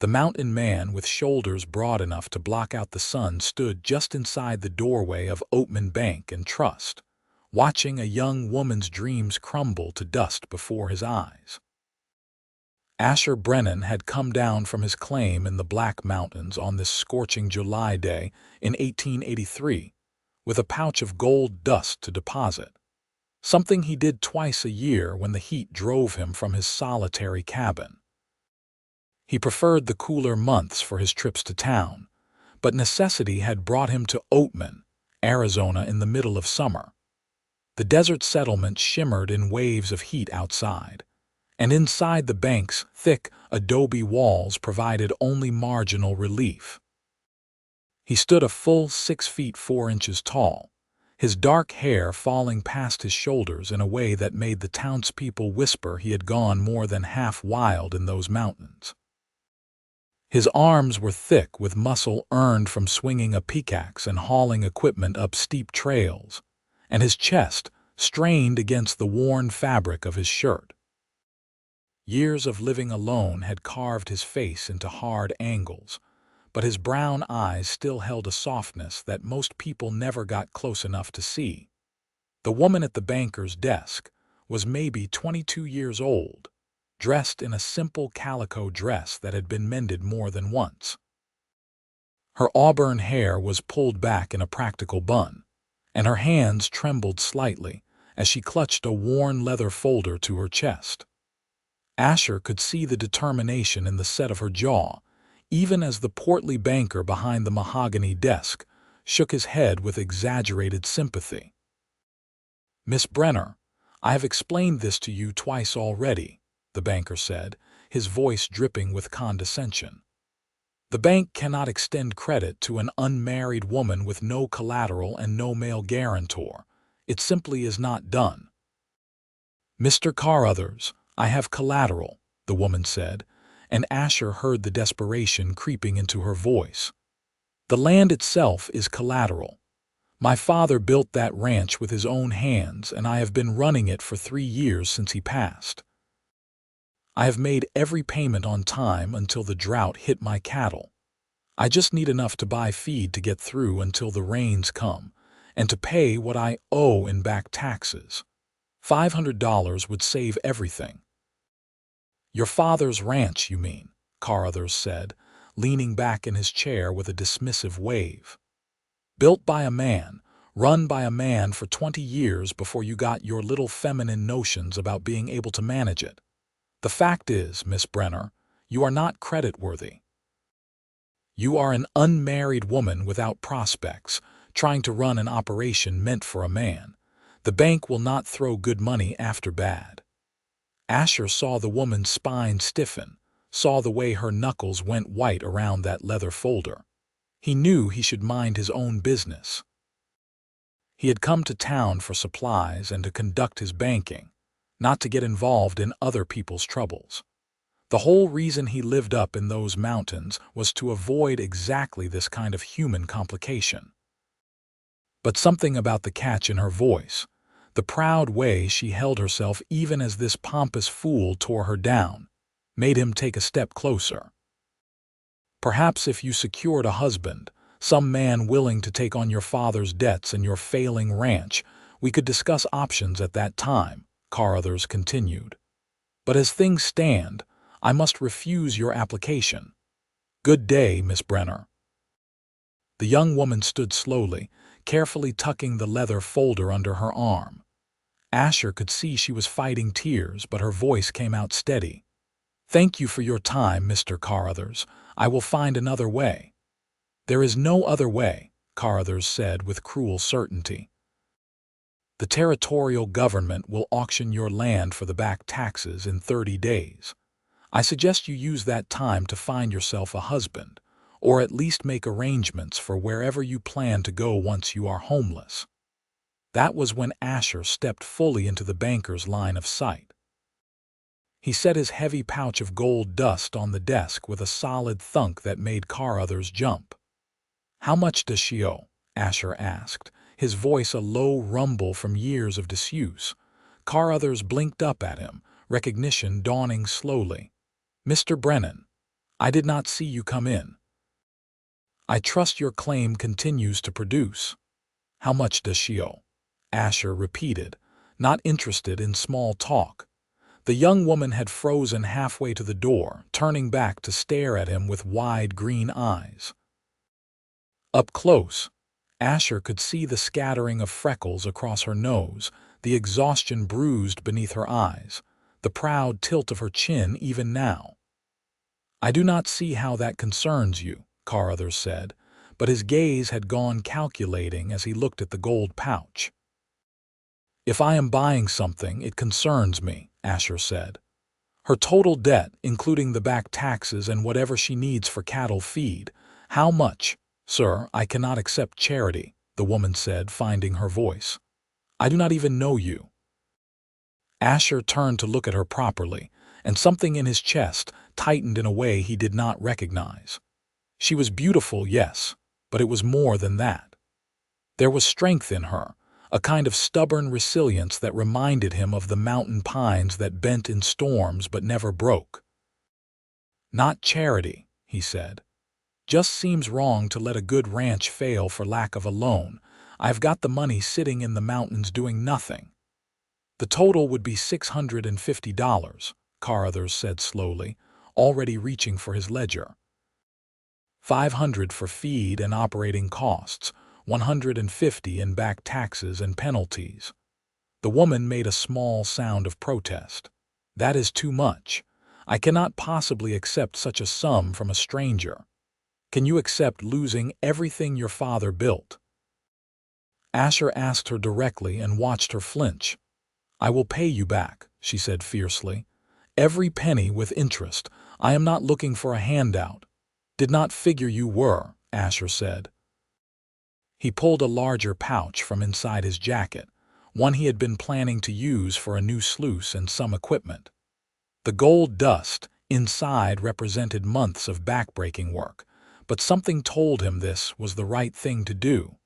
The mountain man with shoulders broad enough to block out the sun stood just inside the doorway of Oatman Bank and Trust, watching a young woman's dreams crumble to dust before his eyes. Asher Brennan had come down from his claim in the Black Mountains on this scorching July day in 1883, with a pouch of gold dust to deposit, something he did twice a year when the heat drove him from his solitary cabin. He preferred the cooler months for his trips to town, but necessity had brought him to Oatman, Arizona in the middle of summer. The desert settlement shimmered in waves of heat outside, and inside the bank's thick adobe walls provided only marginal relief. He stood a full 6 feet 4 inches tall, his dark hair falling past his shoulders in a way that made the townspeople whisper he had gone more than half wild in those mountains. His arms were thick with muscle earned from swinging a pickaxe and hauling equipment up steep trails, and his chest strained against the worn fabric of his shirt. Years of living alone had carved his face into hard angles, but his brown eyes still held a softness that most people never got close enough to see. The woman at the banker's desk was maybe 22 years old, dressed in a simple calico dress that had been mended more than once. Her auburn hair was pulled back in a practical bun, and her hands trembled slightly as she clutched a worn leather folder to her chest. Asher could see the determination in the set of her jaw, even as the portly banker behind the mahogany desk shook his head with exaggerated sympathy. "Miss Brenner, I have explained this to you twice already," the banker said, his voice dripping with condescension. "The bank cannot extend credit to an unmarried woman with no collateral and no male guarantor. It simply is not done." "Mr. Carruthers, I have collateral," the woman said, and Asher heard the desperation creeping into her voice. "The land itself is collateral. My father built that ranch with his own hands, and I have been running it for 3 years since he passed. I have made every payment on time until the drought hit my cattle. I just need enough to buy feed to get through until the rains come, and to pay what I owe in back taxes. $500 would save everything." "Your father's ranch, you mean," Carruthers said, leaning back in his chair with a dismissive wave. "Built by a man, run by a man for 20 years before you got your little feminine notions about being able to manage it. The fact is, Miss Brenner, you are not creditworthy. You are an unmarried woman without prospects, trying to run an operation meant for a man. The bank will not throw good money after bad." Asher saw the woman's spine stiffen, saw the way her knuckles went white around that leather folder. He knew he should mind his own business. He had come to town for supplies and to conduct his banking, not to get involved in other people's troubles. The whole reason he lived up in those mountains was to avoid exactly this kind of human complication. But something about the catch in her voice, the proud way she held herself even as this pompous fool tore her down, made him take a step closer. "Perhaps if you secured a husband, some man willing to take on your father's debts and your failing ranch, we could discuss options at that time," Carruthers continued. "But as things stand, I must refuse your application. Good day, Miss Brenner." The young woman stood slowly, carefully tucking the leather folder under her arm. Asher could see she was fighting tears, but her voice came out steady. "Thank you for your time, Mr. Carruthers. I will find another way." "There is no other way," Carruthers said with cruel certainty. "The territorial government will auction your land for the back taxes in 30 days. I suggest you use that time to find yourself a husband, or at least make arrangements for wherever you plan to go once you are homeless." That was when Asher stepped fully into the banker's line of sight. He set his heavy pouch of gold dust on the desk with a solid thunk that made Carruthers jump. "How much does she owe?" Asher asked, his voice a low rumble from years of disuse. Carruthers blinked up at him, recognition dawning slowly. "Mr. Brennan, I did not see you come in. I trust your claim continues to produce. How much does she owe? Asher repeated, not interested in small talk. The young woman had frozen halfway to the door, turning back to stare at him with wide green eyes. Up close, Asher could see the scattering of freckles across her nose, the exhaustion bruised beneath her eyes, the proud tilt of her chin even now. I do not see how that concerns you, Carruthers said, but his gaze had gone calculating as he looked at the gold pouch. If I am buying something, it concerns me, Asher said. Her total debt, including the back taxes and whatever she needs for cattle feed. How much? Sir, I cannot accept charity, the woman said, finding her voice. I do not even know you. Asher turned to look at her properly, and something in his chest tightened in a way he did not recognize. She was beautiful, yes, but it was more than that. There was strength in her, a kind of stubborn resilience that reminded him of the mountain pines that bent in storms but never broke. Not charity, he said. Just seems wrong to let a good ranch fail for lack of a loan. I've got the money sitting in the mountains doing nothing. The total would be $650, Carruthers said slowly, already reaching for his ledger. $500 for feed and operating costs, $150 in back taxes and penalties. The woman made a small sound of protest. That is too much. I cannot possibly accept such a sum from a stranger. Can you accept losing everything your father built? Asher asked her directly and watched her flinch. I will pay you back, she said fiercely. Every penny with interest. I am not looking for a handout. Did not figure you were, Asher said. He pulled a larger pouch from inside his jacket, one he had been planning to use for a new sluice and some equipment. The gold dust inside represented months of backbreaking work, but something told him this was the right thing to do.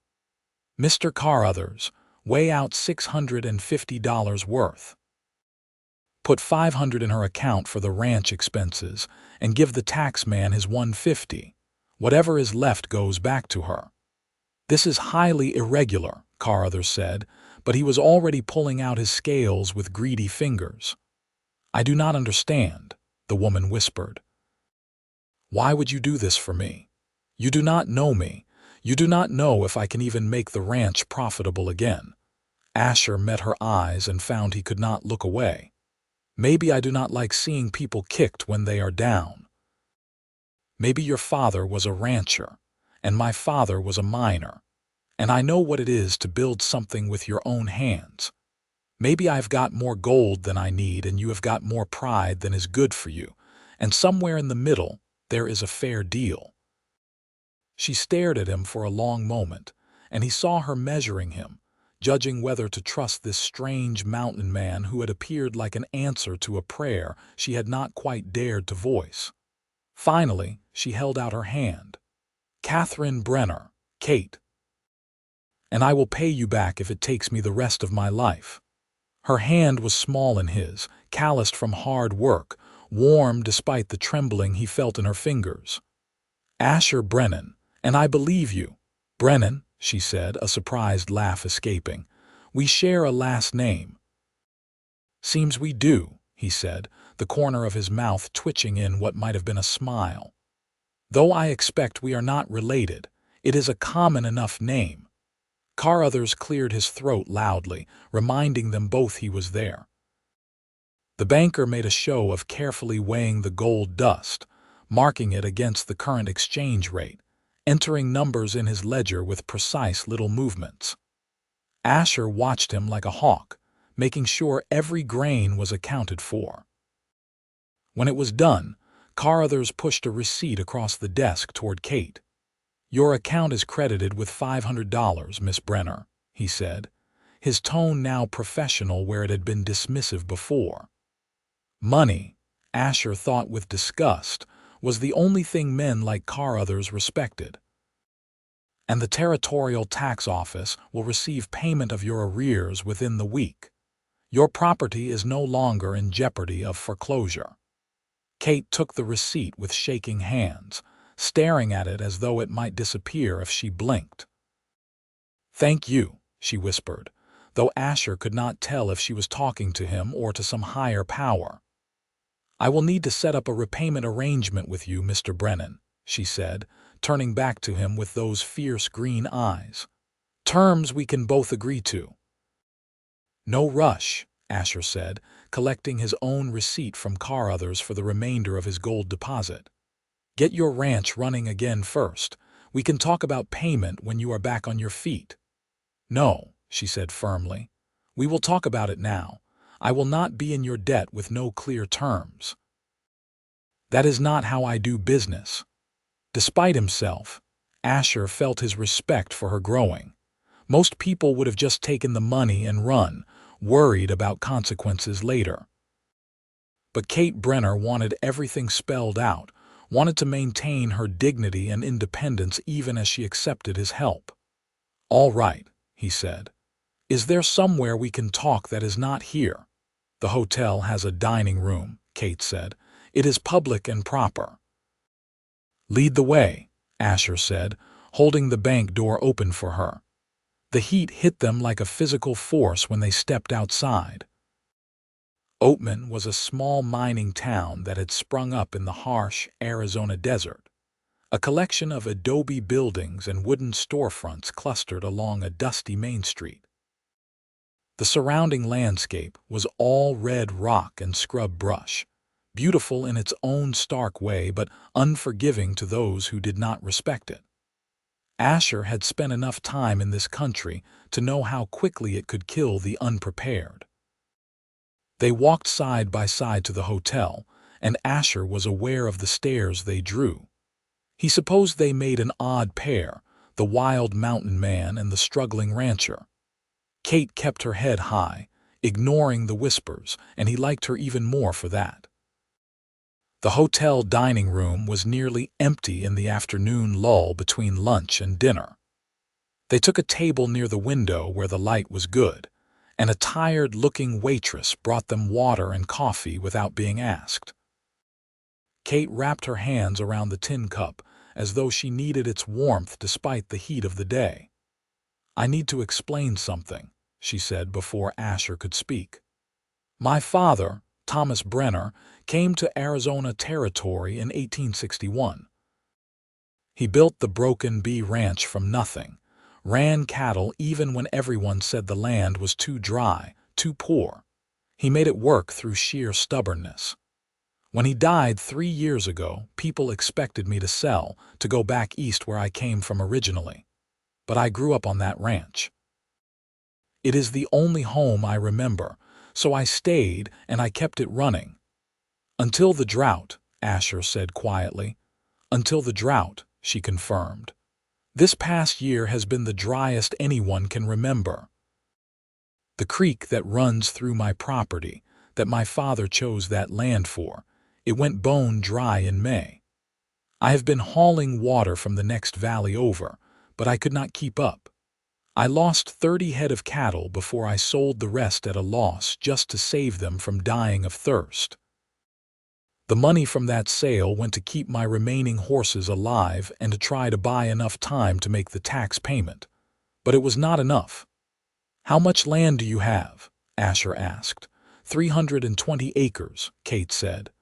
Mr. Carruthers, weigh out $650 worth. Put $500 in her account for the ranch expenses and give the tax man his $150. Whatever is left goes back to her. This is highly irregular, Carruthers said, but he was already pulling out his scales with greedy fingers. I do not understand, the woman whispered. Why would you do this for me? You do not know me. You do not know if I can even make the ranch profitable again. Asher met her eyes and found he could not look away. Maybe I do not like seeing people kicked when they are down. Maybe your father was a rancher, and my father was a miner, and I know what it is to build something with your own hands. Maybe I've got more gold than I need and you have got more pride than is good for you, and somewhere in the middle there is a fair deal. She stared at him for a long moment, and he saw her measuring him, judging whether to trust this strange mountain man who had appeared like an answer to a prayer she had not quite dared to voice. Finally, she held out her hand. Kate Brenner, Kate. And I will pay you back if it takes me the rest of my life. Her hand was small in his, calloused from hard work, warm despite the trembling he felt in her fingers. Asher Brennan, and I believe you. Brennan, she said, a surprised laugh escaping. We share a last name. Seems we do, he said, the corner of his mouth twitching in what might have been a smile. Though I expect we are not related, it is a common enough name. Carruthers cleared his throat loudly, reminding them both he was there. The banker made a show of carefully weighing the gold dust, marking it against the current exchange rate, entering numbers in his ledger with precise little movements. Asher watched him like a hawk, making sure every grain was accounted for. When it was done, Carruthers pushed a receipt across the desk toward Kate. Your account is credited with $500, Miss Brenner, he said, his tone now professional where it had been dismissive before. Money, Asher thought with disgust, was the only thing men like Carruthers respected. And the Territorial Tax Office will receive payment of your arrears within the week. Your property is no longer in jeopardy of foreclosure. Kate took the receipt with shaking hands, staring at it as though it might disappear if she blinked. "Thank you," she whispered, though Asher could not tell if she was talking to him or to some higher power. "I will need to set up a repayment arrangement with you, Mr. Brennan," she said, turning back to him with those fierce green eyes. "Terms we can both agree to." "No rush," Asher said, collecting his own receipt from Carothers for the remainder of his gold deposit. "Get your ranch running again first. We can talk about payment when you are back on your feet." "No," she said firmly. "We will talk about it now. I will not be in your debt with no clear terms." "That is not how I do business." Despite himself, Asher felt his respect for her growing. Most people would have just taken the money and run, worried about consequences later. But Kate Brenner wanted everything spelled out, wanted to maintain her dignity and independence even as she accepted his help. "All right," he said. "Is there somewhere we can talk that is not here?" "The hotel has a dining room," Kate said. "It is public and proper." "Lead the way," Asher said, holding the bank door open for her. The heat hit them like a physical force when they stepped outside. Oatman was a small mining town that had sprung up in the harsh Arizona desert. A collection of adobe buildings and wooden storefronts clustered along a dusty main street. The surrounding landscape was all red rock and scrub brush, beautiful in its own stark way but unforgiving to those who did not respect it. Asher had spent enough time in this country to know how quickly it could kill the unprepared. They walked side by side to the hotel, and Asher was aware of the stares they drew. He supposed they made an odd pair, the wild mountain man and the struggling rancher. Kate kept her head high, ignoring the whispers, and he liked her even more for that. The hotel dining room was nearly empty in the afternoon lull between lunch and dinner. They took a table near the window where the light was good, and a tired-looking waitress brought them water and coffee without being asked. Kate wrapped her hands around the tin cup as though she needed its warmth despite the heat of the day. "I need to explain something," she said before Asher could speak. "My father, Thomas Brenner, came to Arizona Territory in 1861. He built the Broken Bee Ranch from nothing, ran cattle even when everyone said the land was too dry, too poor. He made it work through sheer stubbornness. When he died 3 years ago, people expected me to sell, to go back east where I came from originally. But I grew up on that ranch. It is the only home I remember, so I stayed and I kept it running. Until the drought," Asher said quietly. "Until the drought," she confirmed. "This past year has been the driest anyone can remember. The creek that runs through my property, that my father chose that land for, it went bone dry in May. I have been hauling water from the next valley over, but I could not keep up. I lost 30 head of cattle before I sold the rest at a loss just to save them from dying of thirst. The money from that sale went to keep my remaining horses alive and to try to buy enough time to make the tax payment. But it was not enough." "How much land do you have?" Asher asked. 320 acres, Kate said.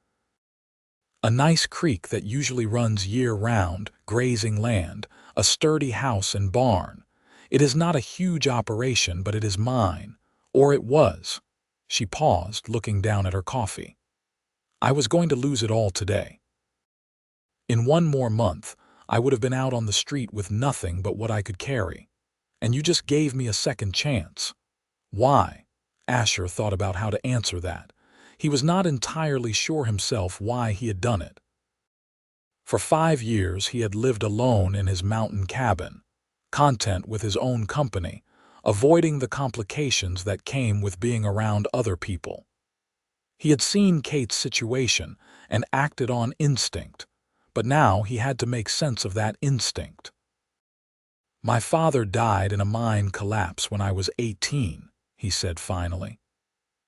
"A nice creek that usually runs year-round, grazing land, a sturdy house and barn. It is not a huge operation, but it is mine. Or it was." She paused, looking down at her coffee. "I was going to lose it all today. In 1 more month, I would have been out on the street with nothing but what I could carry. And you just gave me a second chance." "Why?" Asher thought about how to answer that. He was not entirely sure himself why he had done it. For 5 years he had lived alone in his mountain cabin, content with his own company, avoiding the complications that came with being around other people. He had seen Kate's situation and acted on instinct, but now he had to make sense of that instinct. "My father died in a mine collapse when I was 18, he said finally.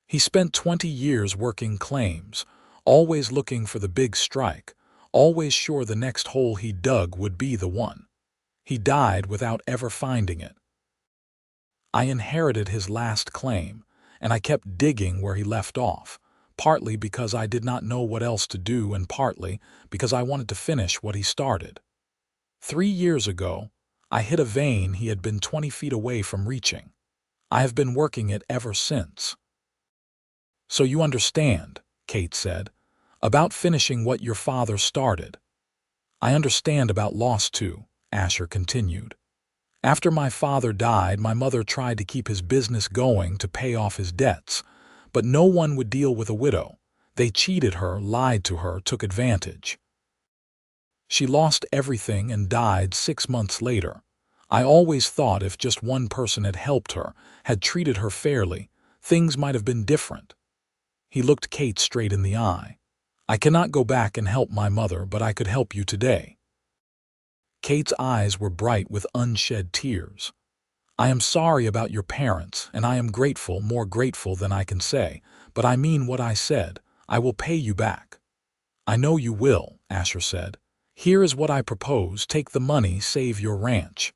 "He spent 20 years working claims, always looking for the big strike, always sure the next hole he dug would be the one. He died without ever finding it. I inherited his last claim, and I kept digging where he left off, partly because I did not know what else to do and partly because I wanted to finish what he started. 3 years ago, I hit a vein he had been 20 feet away from reaching. I have been working it ever since. So you understand, Kate said, about finishing what your father started. I understand about loss too, Asher continued. After my father died, my mother tried to keep his business going to pay off his debts, but no one would deal with a widow. They cheated her, lied to her, took advantage. She lost everything and died 6 months later. I always thought if just one person had helped her, had treated her fairly, things might have been different. He looked Kate straight in the eye. I cannot go back and help my mother, but I could help you today. Kate's eyes were bright with unshed tears. I am sorry about your parents, and I am grateful, more grateful than I can say, but I mean what I said. I will pay you back. I know you will, Asher said. Here is what I propose. Take the money, save your ranch.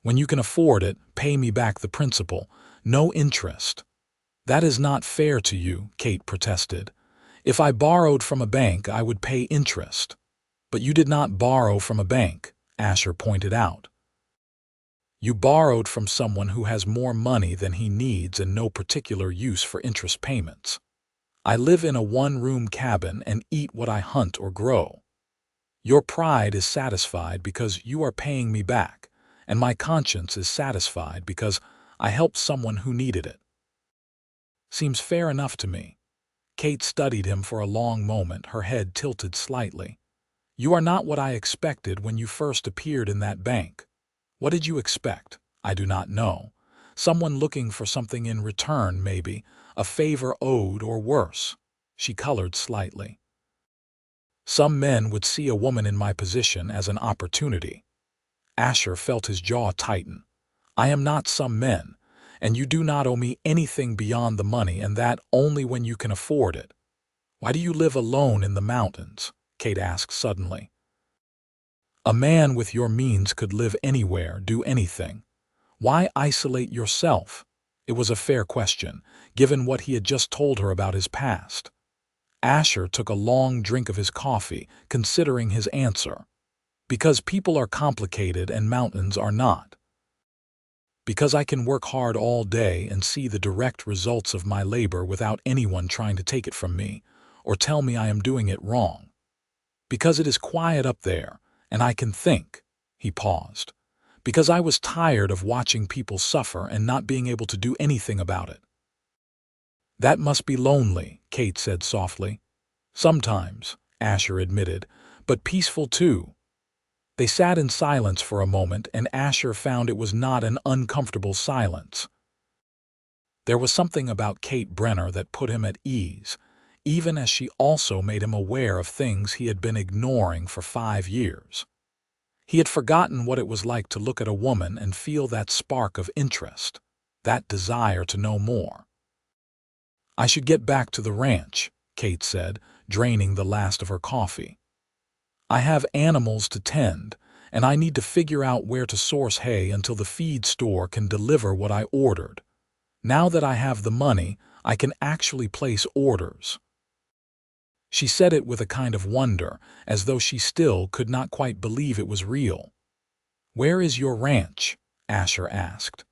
When you can afford it, pay me back the principal, no interest. That is not fair to you, Kate protested. If I borrowed from a bank, I would pay interest. But you did not borrow from a bank, Asher pointed out. You borrowed from someone who has more money than he needs and no particular use for interest payments. I live in a one-room cabin and eat what I hunt or grow. Your pride is satisfied because you are paying me back, and my conscience is satisfied because I helped someone who needed it. Seems fair enough to me. Kate studied him for a long moment, her head tilted slightly. You are not what I expected when you first appeared in that bank. What did you expect? I do not know. Someone looking for something in return, maybe, a favor owed or worse. She colored slightly. Some men would see a woman in my position as an opportunity. Asher felt his jaw tighten. I am not some men, and you do not owe me anything beyond the money, and that only when you can afford it. Why do you live alone in the mountains? Kate asked suddenly. A man with your means could live anywhere, do anything. Why isolate yourself? It was a fair question, given what he had just told her about his past. Asher took a long drink of his coffee, considering his answer. Because people are complicated and mountains are not. Because I can work hard all day and see the direct results of my labor without anyone trying to take it from me, or tell me I am doing it wrong. Because it is quiet up there, and I can think. He paused. Because I was tired of watching people suffer and not being able to do anything about it. That must be lonely, Kate said softly. Sometimes, Asher admitted, but peaceful too. They sat in silence for a moment, and Asher found it was not an uncomfortable silence. There was something about Kate Brenner that put him at ease, even as she also made him aware of things he had been ignoring for 5 years. He had forgotten what it was like to look at a woman and feel that spark of interest, that desire to know more. I should get back to the ranch, Kate said, draining the last of her coffee. I have animals to tend, and I need to figure out where to source hay until the feed store can deliver what I ordered. Now that I have the money, I can actually place orders. She said it with a kind of wonder, as though she still could not quite believe it was real. Where is your ranch? Asher asked.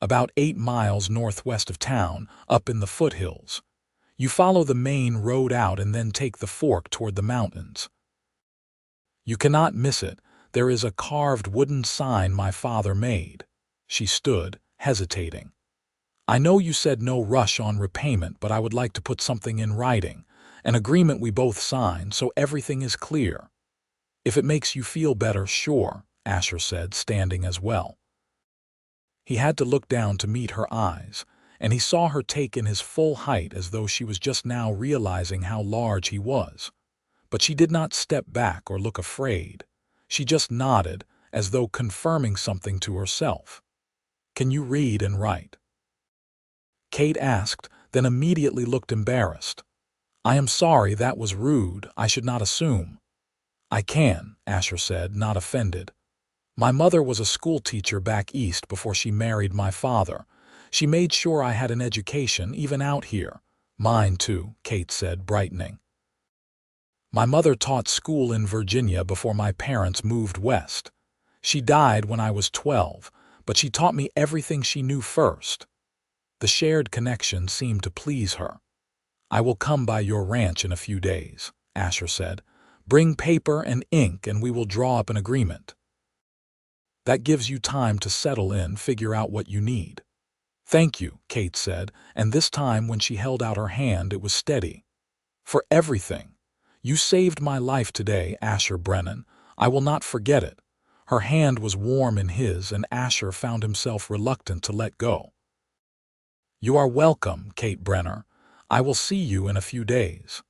About 8 miles northwest of town, up in the foothills. You follow the main road out and then take the fork toward the mountains. You cannot miss it. There is a carved wooden sign my father made. She stood, hesitating. I know you said no rush on repayment, but I would like to put something in writing, an agreement we both sign, so everything is clear. If it makes you feel better, sure, Asher said, standing as well. He had to look down to meet her eyes, and he saw her take in his full height as though she was just now realizing how large he was. But she did not step back or look afraid. She just nodded, as though confirming something to herself. Can you read and write? Kate asked, then immediately looked embarrassed. I am sorry, that was rude. I should not assume. I can, Asher said, not offended. My mother was a schoolteacher back east before she married my father. She made sure I had an education even out here. Mine too, Kate said, brightening. My mother taught school in Virginia before my parents moved west. She died when I was 12, but she taught me everything she knew first. The shared connection seemed to please her. I will come by your ranch in a few days, Asher said. Bring paper and ink and we will draw up an agreement. That gives you time to settle in, figure out what you need. Thank you, Kate said, and this time when she held out her hand it was steady. For everything. You saved my life today, Asher Brennan. I will not forget it. Her hand was warm in his, and Asher found himself reluctant to let go. You are welcome, Kate Brenner. I will see you in a few days.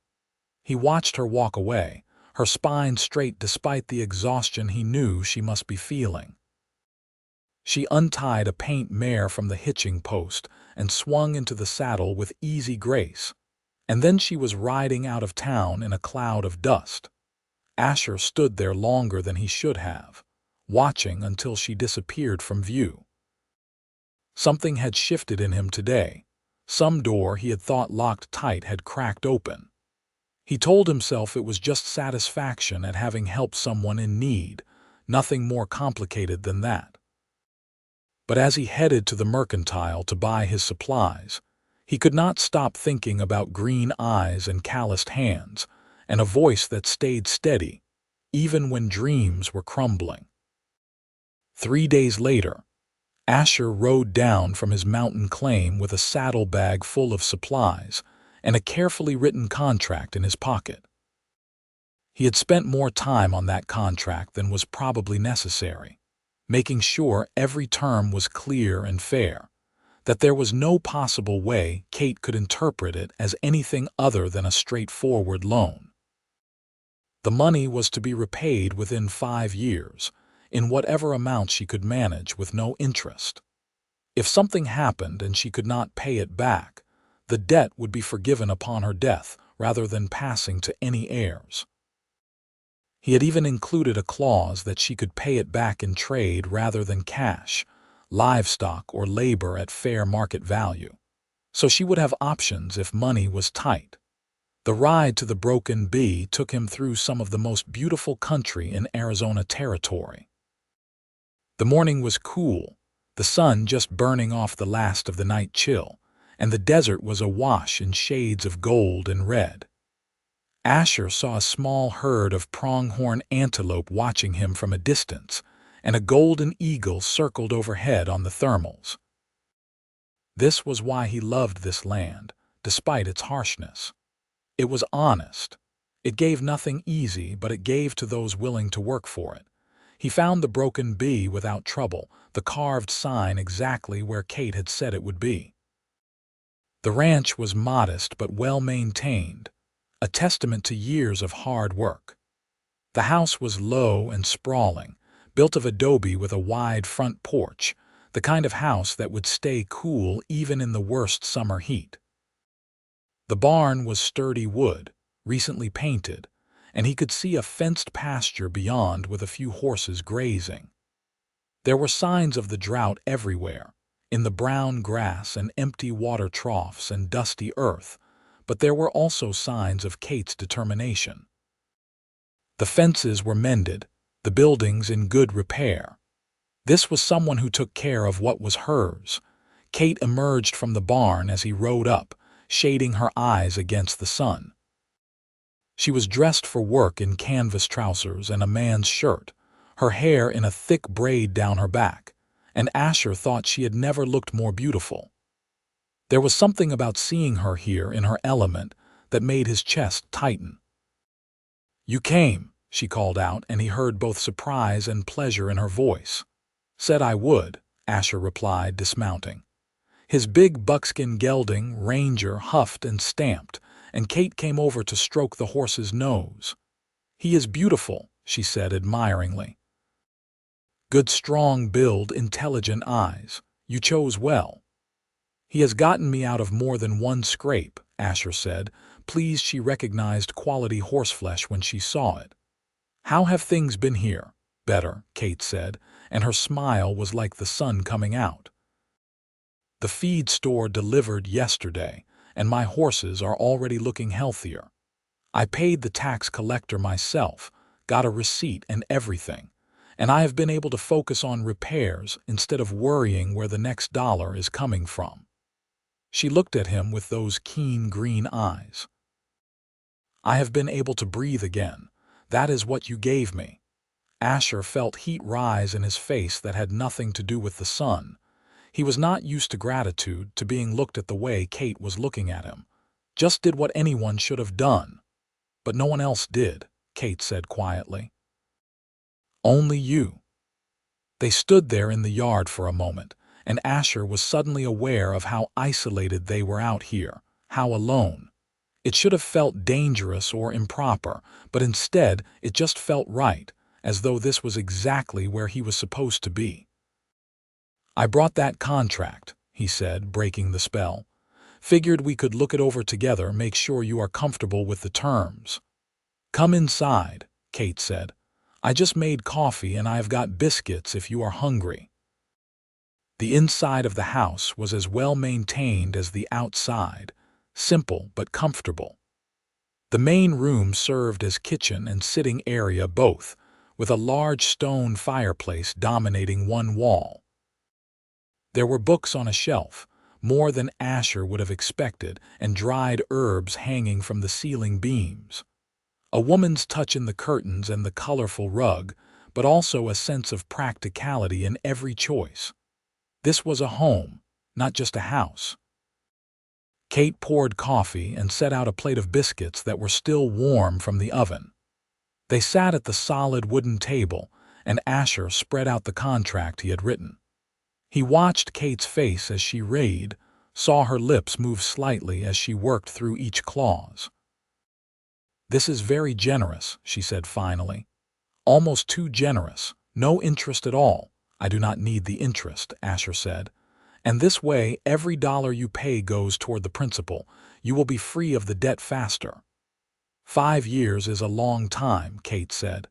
He watched her walk away, her spine straight despite the exhaustion he knew she must be feeling. She untied a paint mare from the hitching post and swung into the saddle with easy grace. And then she was riding out of town in a cloud of dust. Asher stood there longer than he should have, watching until she disappeared from view. Something had shifted in him today. Some door he had thought locked tight had cracked open. He told himself it was just satisfaction at having helped someone in need, nothing more complicated than that. But as he headed to the mercantile to buy his supplies, he could not stop thinking about green eyes and calloused hands, and a voice that stayed steady, even when dreams were crumbling. 3 days later, Asher rode down from his mountain claim with a saddlebag full of supplies and a carefully written contract in his pocket. He had spent more time on that contract than was probably necessary, making sure every term was clear and fair, that there was no possible way Kate could interpret it as anything other than a straightforward loan. The money was to be repaid within 5 years, in whatever amount she could manage with no interest. If something happened and she could not pay it back, the debt would be forgiven upon her death rather than passing to any heirs. He had even included a clause that she could pay it back in trade rather than cash, livestock or labor at fair market value. So she would have options if money was tight. The ride to the Broken Bee took him through some of the most beautiful country in Arizona territory. The morning was cool, the sun just burning off the last of the night chill, and the desert was awash in shades of gold and red. Asher saw a small herd of pronghorn antelope watching him from a distance, and a golden eagle circled overhead on the thermals. This was why he loved this land, despite its harshness. It was honest. It gave nothing easy, but it gave to those willing to work for it. He found the Broken Bee without trouble, the carved sign exactly where Kate had said it would be. The ranch was modest but well-maintained, a testament to years of hard work. The house was low and sprawling, built of adobe with a wide front porch, the kind of house that would stay cool even in the worst summer heat. The barn was sturdy wood, recently painted, and he could see a fenced pasture beyond with a few horses grazing. There were signs of the drought everywhere, in the brown grass and empty water troughs and dusty earth, but there were also signs of Kate's determination. The fences were mended, the buildings in good repair. This was someone who took care of what was hers. Kate emerged from the barn as he rode up, shading her eyes against the sun. She was dressed for work in canvas trousers and a man's shirt, her hair in a thick braid down her back, and Asher thought she had never looked more beautiful. There was something about seeing her here in her element that made his chest tighten. "You came," she called out, and he heard both surprise and pleasure in her voice. "Said I would," Asher replied, dismounting. His big buckskin gelding, Ranger, huffed and stamped, and Kate came over to stroke the horse's nose. "He is beautiful," she said admiringly. "Good strong build, intelligent eyes. You chose well." "He has gotten me out of more than one scrape," Asher said, Pleased she recognized quality horseflesh when she saw it. "How have things been here?" "Better," Kate said, and her smile was like the sun coming out. "The feed store delivered yesterday, and my horses are already looking healthier. I paid the tax collector myself, got a receipt and everything, and I have been able to focus on repairs instead of worrying where the next dollar is coming from." She looked at him with those keen green eyes. "I have been able to breathe again. That is what you gave me." Asher felt heat rise in his face that had nothing to do with the sun. He was not used to gratitude, to being looked at the way Kate was looking at him. "Just did what anyone should have done." "But no one else did," Kate said quietly. "Only you." They stood there in the yard for a moment, and Asher was suddenly aware of how isolated they were out here, how alone. It should have felt dangerous or improper, but instead it just felt right, as though this was exactly where he was supposed to be. "I brought that contract," he said, breaking the spell. "Figured we could look it over together, make sure you are comfortable with the terms." "Come inside," Kate said. "I just made coffee and I have got biscuits if you are hungry." The inside of the house was as well maintained as the outside, simple but comfortable. The main room served as kitchen and sitting area both, with a large stone fireplace dominating one wall. There were books on a shelf, more than Asher would have expected, and dried herbs hanging from the ceiling beams. A woman's touch in the curtains and the colorful rug, but also a sense of practicality in every choice. This was a home, not just a house. Kate poured coffee and set out a plate of biscuits that were still warm from the oven. They sat at the solid wooden table, and Asher spread out the contract he had written. He watched Kate's face as she read, saw her lips move slightly as she worked through each clause. "This is very generous," she said finally. "Almost too generous. No interest at all." "I do not need the interest," Asher said. "And this way, every dollar you pay goes toward the principal. You will be free of the debt faster." 5 years is a long time," Kate said.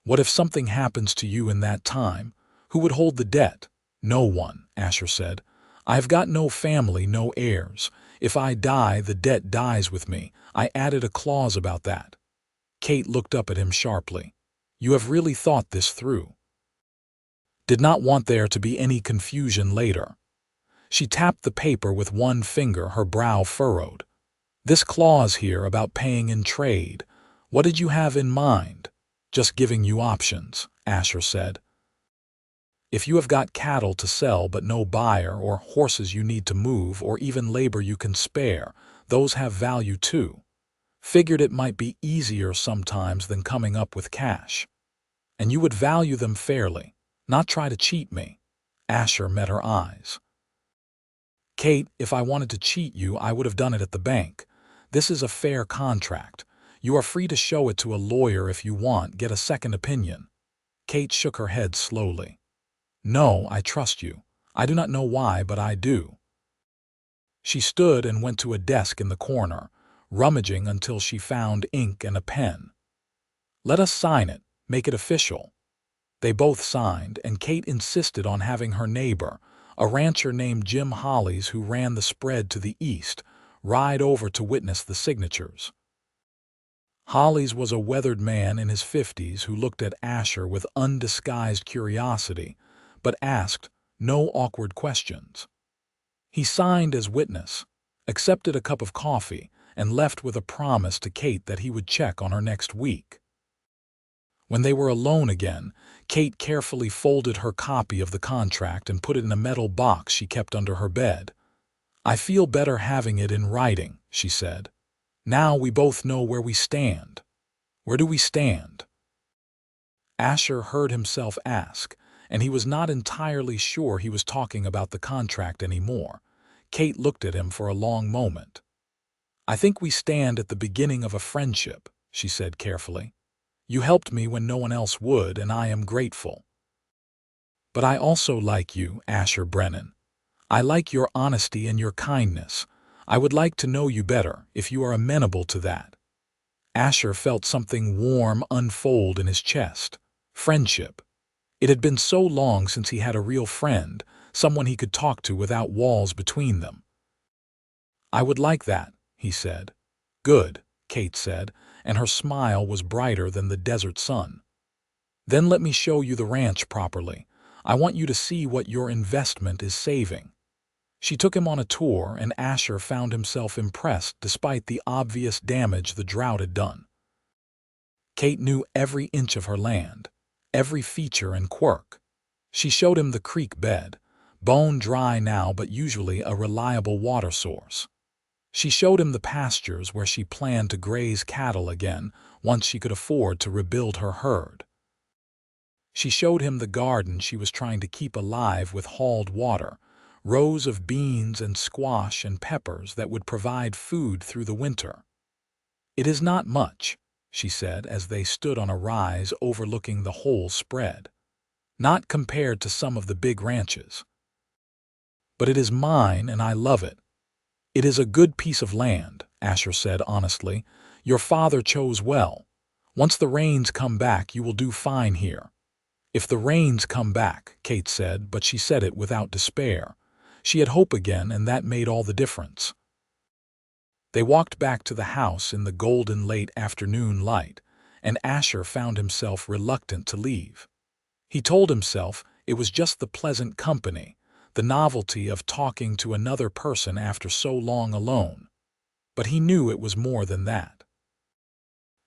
"What if something happens to you in that time? Who would hold the debt?" "No one," Asher said. "I have got no family, no heirs. If I die, the debt dies with me. I added a clause about that." Kate looked up at him sharply. "You have really thought this through." Did not want there to be any confusion later. She tapped the paper with one finger, her brow furrowed. "This clause here about paying in trade, what did you have in mind?" "Just giving you options," Asher said. "If you have got cattle to sell but no buyer, or horses you need to move, or even labor you can spare, those have value too. Figured it might be easier sometimes than coming up with cash. And you would value them fairly, not try to cheat me." Asher met her eyes. "Kate, if I wanted to cheat you, I would have done it at the bank. This is a fair contract. You are free to show it to a lawyer if you want, get a second opinion." Kate shook her head slowly. "No, I trust you. I do not know why, but I do." She stood and went to a desk in the corner, rummaging until she found ink and a pen. "Let us sign it, make it official." They both signed, and Kate insisted on having her neighbor, a rancher named Jim Hollies who ran the spread to the east, ride over to witness the signatures. Hollies was a weathered man in his 50s who looked at Asher with undisguised curiosity, but asked no awkward questions. He signed as witness, accepted a cup of coffee, and left with a promise to Kate that he would check on her next week. When they were alone again, Kate carefully folded her copy of the contract and put it in a metal box she kept under her bed. "I feel better having it in writing," she said. "Now we both know where we stand." "Where do we stand?" Asher heard himself ask, and he was not entirely sure he was talking about the contract anymore. Kate looked at him for a long moment. "I think we stand at the beginning of a friendship," she said carefully. "You helped me when no one else would, and I am grateful. But I also like you, Asher Brennan. I like your honesty and your kindness. I would like to know you better, if you are amenable to that." Asher felt something warm unfold in his chest. Friendship. It had been so long since he had a real friend, someone he could talk to without walls between them. "I would like that," he said. "Good," Kate said, and her smile was brighter than the desert sun. "Then let me show you the ranch properly. I want you to see what your investment is saving." She took him on a tour, and Asher found himself impressed despite the obvious damage the drought had done. Kate knew every inch of her land, every feature and quirk. She showed him the creek bed, bone dry now but usually a reliable water source. She showed him the pastures where she planned to graze cattle again once she could afford to rebuild her herd. She showed him the garden she was trying to keep alive with hauled water, rows of beans and squash and peppers that would provide food through the winter. "It is not much," she said as they stood on a rise overlooking the whole spread. "Not compared to some of the big ranches. But it is mine and I love it." "It is a good piece of land," Asher said honestly. "Your father chose well. Once the rains come back, you will do fine here." "If the rains come back," Kate said, but she said it without despair. She had hope again, and that made all the difference. They walked back to the house in the golden late afternoon light, and Asher found himself reluctant to leave. He told himself it was just the pleasant company, the novelty of talking to another person after so long alone. But he knew it was more than that.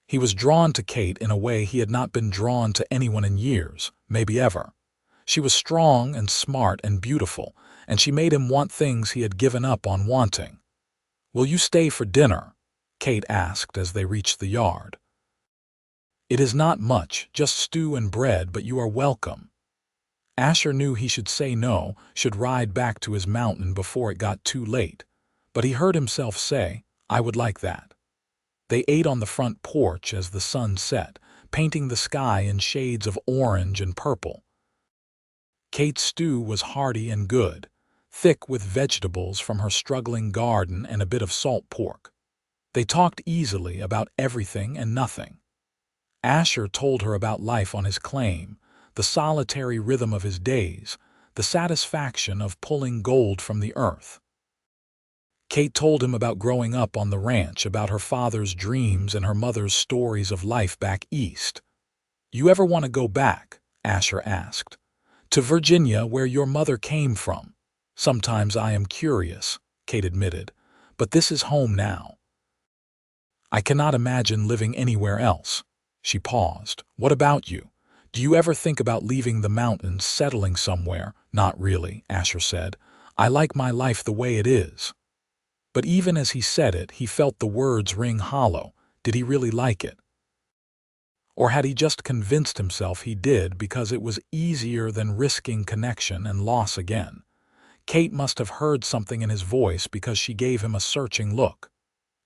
He was drawn to Kate in a way he had not been drawn to anyone in years, maybe ever. She was strong and smart and beautiful, and she made him want things he had given up on wanting. "Will you stay for dinner?" Kate asked as they reached the yard. "It is not much, just stew and bread, but you are welcome." Asher knew he should say no, should ride back to his mountain before it got too late. But he heard himself say, "I would like that." They ate on the front porch as the sun set, painting the sky in shades of orange and purple. Kate's stew was hearty and good, thick with vegetables from her struggling garden and a bit of salt pork. They talked easily about everything and nothing. Asher told her about life on his claim, the solitary rhythm of his days, the satisfaction of pulling gold from the earth. Kate told him about growing up on the ranch, about her father's dreams and her mother's stories of life back east. "You ever want to go back?" Asher asked. "To Virginia, where your mother came from?" "Sometimes I am curious," Kate admitted, "but this is home now. I cannot imagine living anywhere else." She paused. "What about you? Do you ever think about leaving the mountains, settling somewhere?" "Not really," Asher said. "I like my life the way it is." But even as he said it, he felt the words ring hollow. Did he really like it? Or had he just convinced himself he did because it was easier than risking connection and loss again? Kate must have heard something in his voice because she gave him a searching look.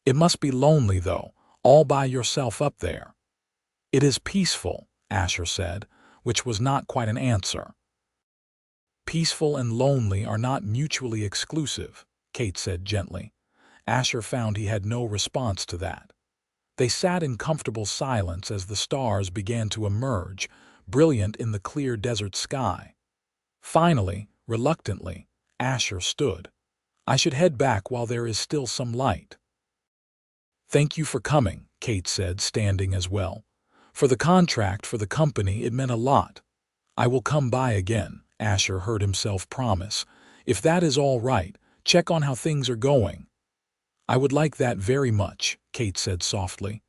"It must be lonely, though, all by yourself up there." "It is peaceful," Asher said, which was not quite an answer. "Peaceful and lonely are not mutually exclusive," Kate said gently. Asher found he had no response to that. They sat in comfortable silence as the stars began to emerge, brilliant in the clear desert sky. Finally, reluctantly, Asher stood. "I should head back while there is still some light." "Thank you for coming," Kate said, standing as well. "For the contract, for the company, it meant a lot." "I will come by again," Asher heard himself promise. "If that is all right, check on how things are going." "I would like that very much," Kate said softly.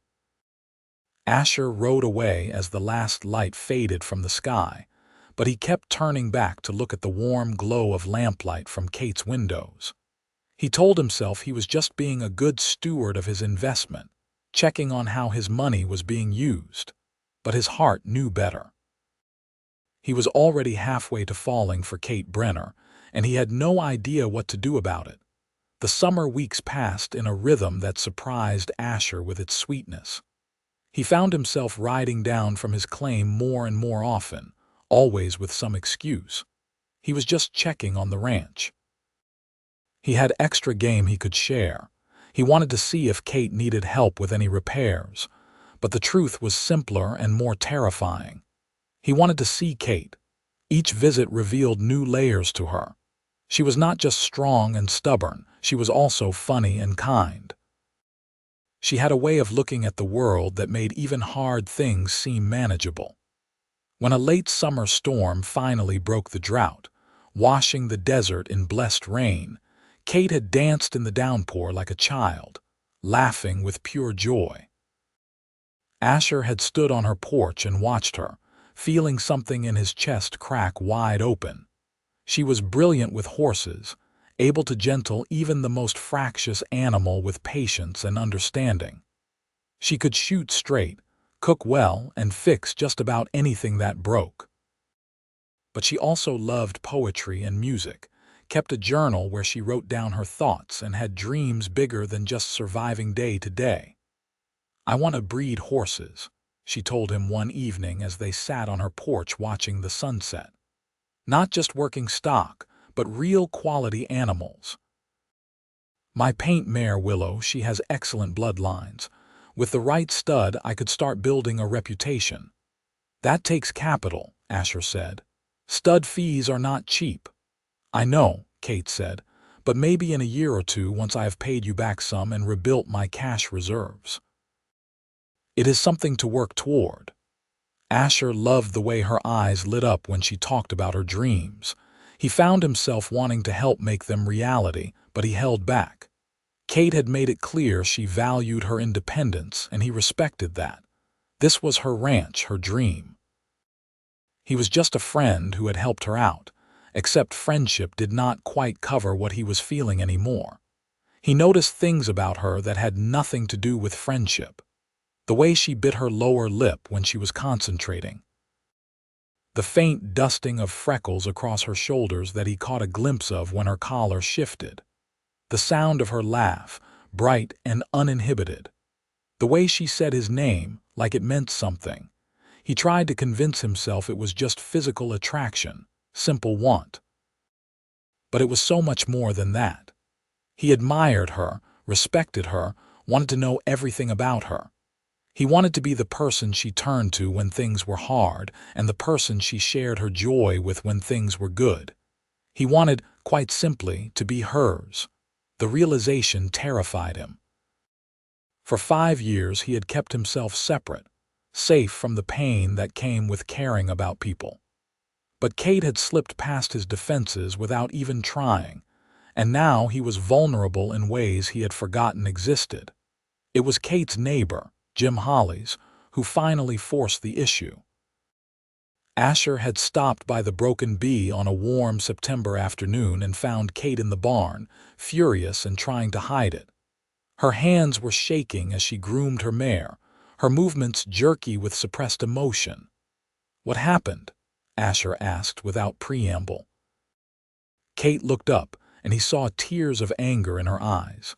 Asher rode away as the last light faded from the sky, but he kept turning back to look at the warm glow of lamplight from Kate's windows. He told himself he was just being a good steward of his investment, checking on how his money was being used. But his heart knew better. He was already halfway to falling for Kate Brenner, and he had no idea what to do about it. The summer weeks passed in a rhythm that surprised Asher with its sweetness. He found himself riding down from his claim more and more often, always with some excuse. He was just checking on the ranch. He had extra game he could share. He wanted to see if Kate needed help with any repairs, but the truth was simpler and more terrifying. He wanted to see Kate. Each visit revealed new layers to her. She was not just strong and stubborn, she was also funny and kind. She had a way of looking at the world that made even hard things seem manageable. When a late summer storm finally broke the drought, washing the desert in blessed rain, Kate had danced in the downpour like a child, laughing with pure joy. Asher had stood on her porch and watched her, feeling something in his chest crack wide open. She was brilliant with horses, able to gentle even the most fractious animal with patience and understanding. She could shoot straight, cook well, and fix just about anything that broke. But she also loved poetry and music, kept a journal where she wrote down her thoughts and had dreams bigger than just surviving day to day. "I want to breed horses," she told him one evening as they sat on her porch watching the sunset. "Not just working stock, but real quality animals. My paint mare Willow, she has excellent bloodlines. With the right stud, I could start building a reputation." "That takes capital," Asher said. "Stud fees are not cheap." "I know," Kate said, "but maybe in a year or two once I have paid you back some and rebuilt my cash reserves." It is something to work toward. Asher loved the way her eyes lit up when she talked about her dreams. He found himself wanting to help make them reality, but he held back. Kate had made it clear she valued her independence, and he respected that. This was her ranch, her dream. He was just a friend who had helped her out, except friendship did not quite cover what he was feeling anymore. He noticed things about her that had nothing to do with friendship. The way she bit her lower lip when she was concentrating. The faint dusting of freckles across her shoulders that he caught a glimpse of when her collar shifted. The sound of her laugh, bright and uninhibited. The way she said his name, like it meant something. He tried to convince himself it was just physical attraction, simple want. But it was so much more than that. He admired her, respected her, wanted to know everything about her. He wanted to be the person she turned to when things were hard and the person she shared her joy with when things were good. He wanted, quite simply, to be hers. The realization terrified him. For 5 years he had kept himself separate, safe from the pain that came with caring about people. But Kate had slipped past his defenses without even trying, and now he was vulnerable in ways he had forgotten existed. It was Kate's neighbor, Jim Holly's, who finally forced the issue. Asher had stopped by the Broken Bee on a warm September afternoon and found Kate in the barn, furious and trying to hide it. Her hands were shaking as she groomed her mare, her movements jerky with suppressed emotion. "What happened?" Asher asked without preamble. Kate looked up, and he saw tears of anger in her eyes.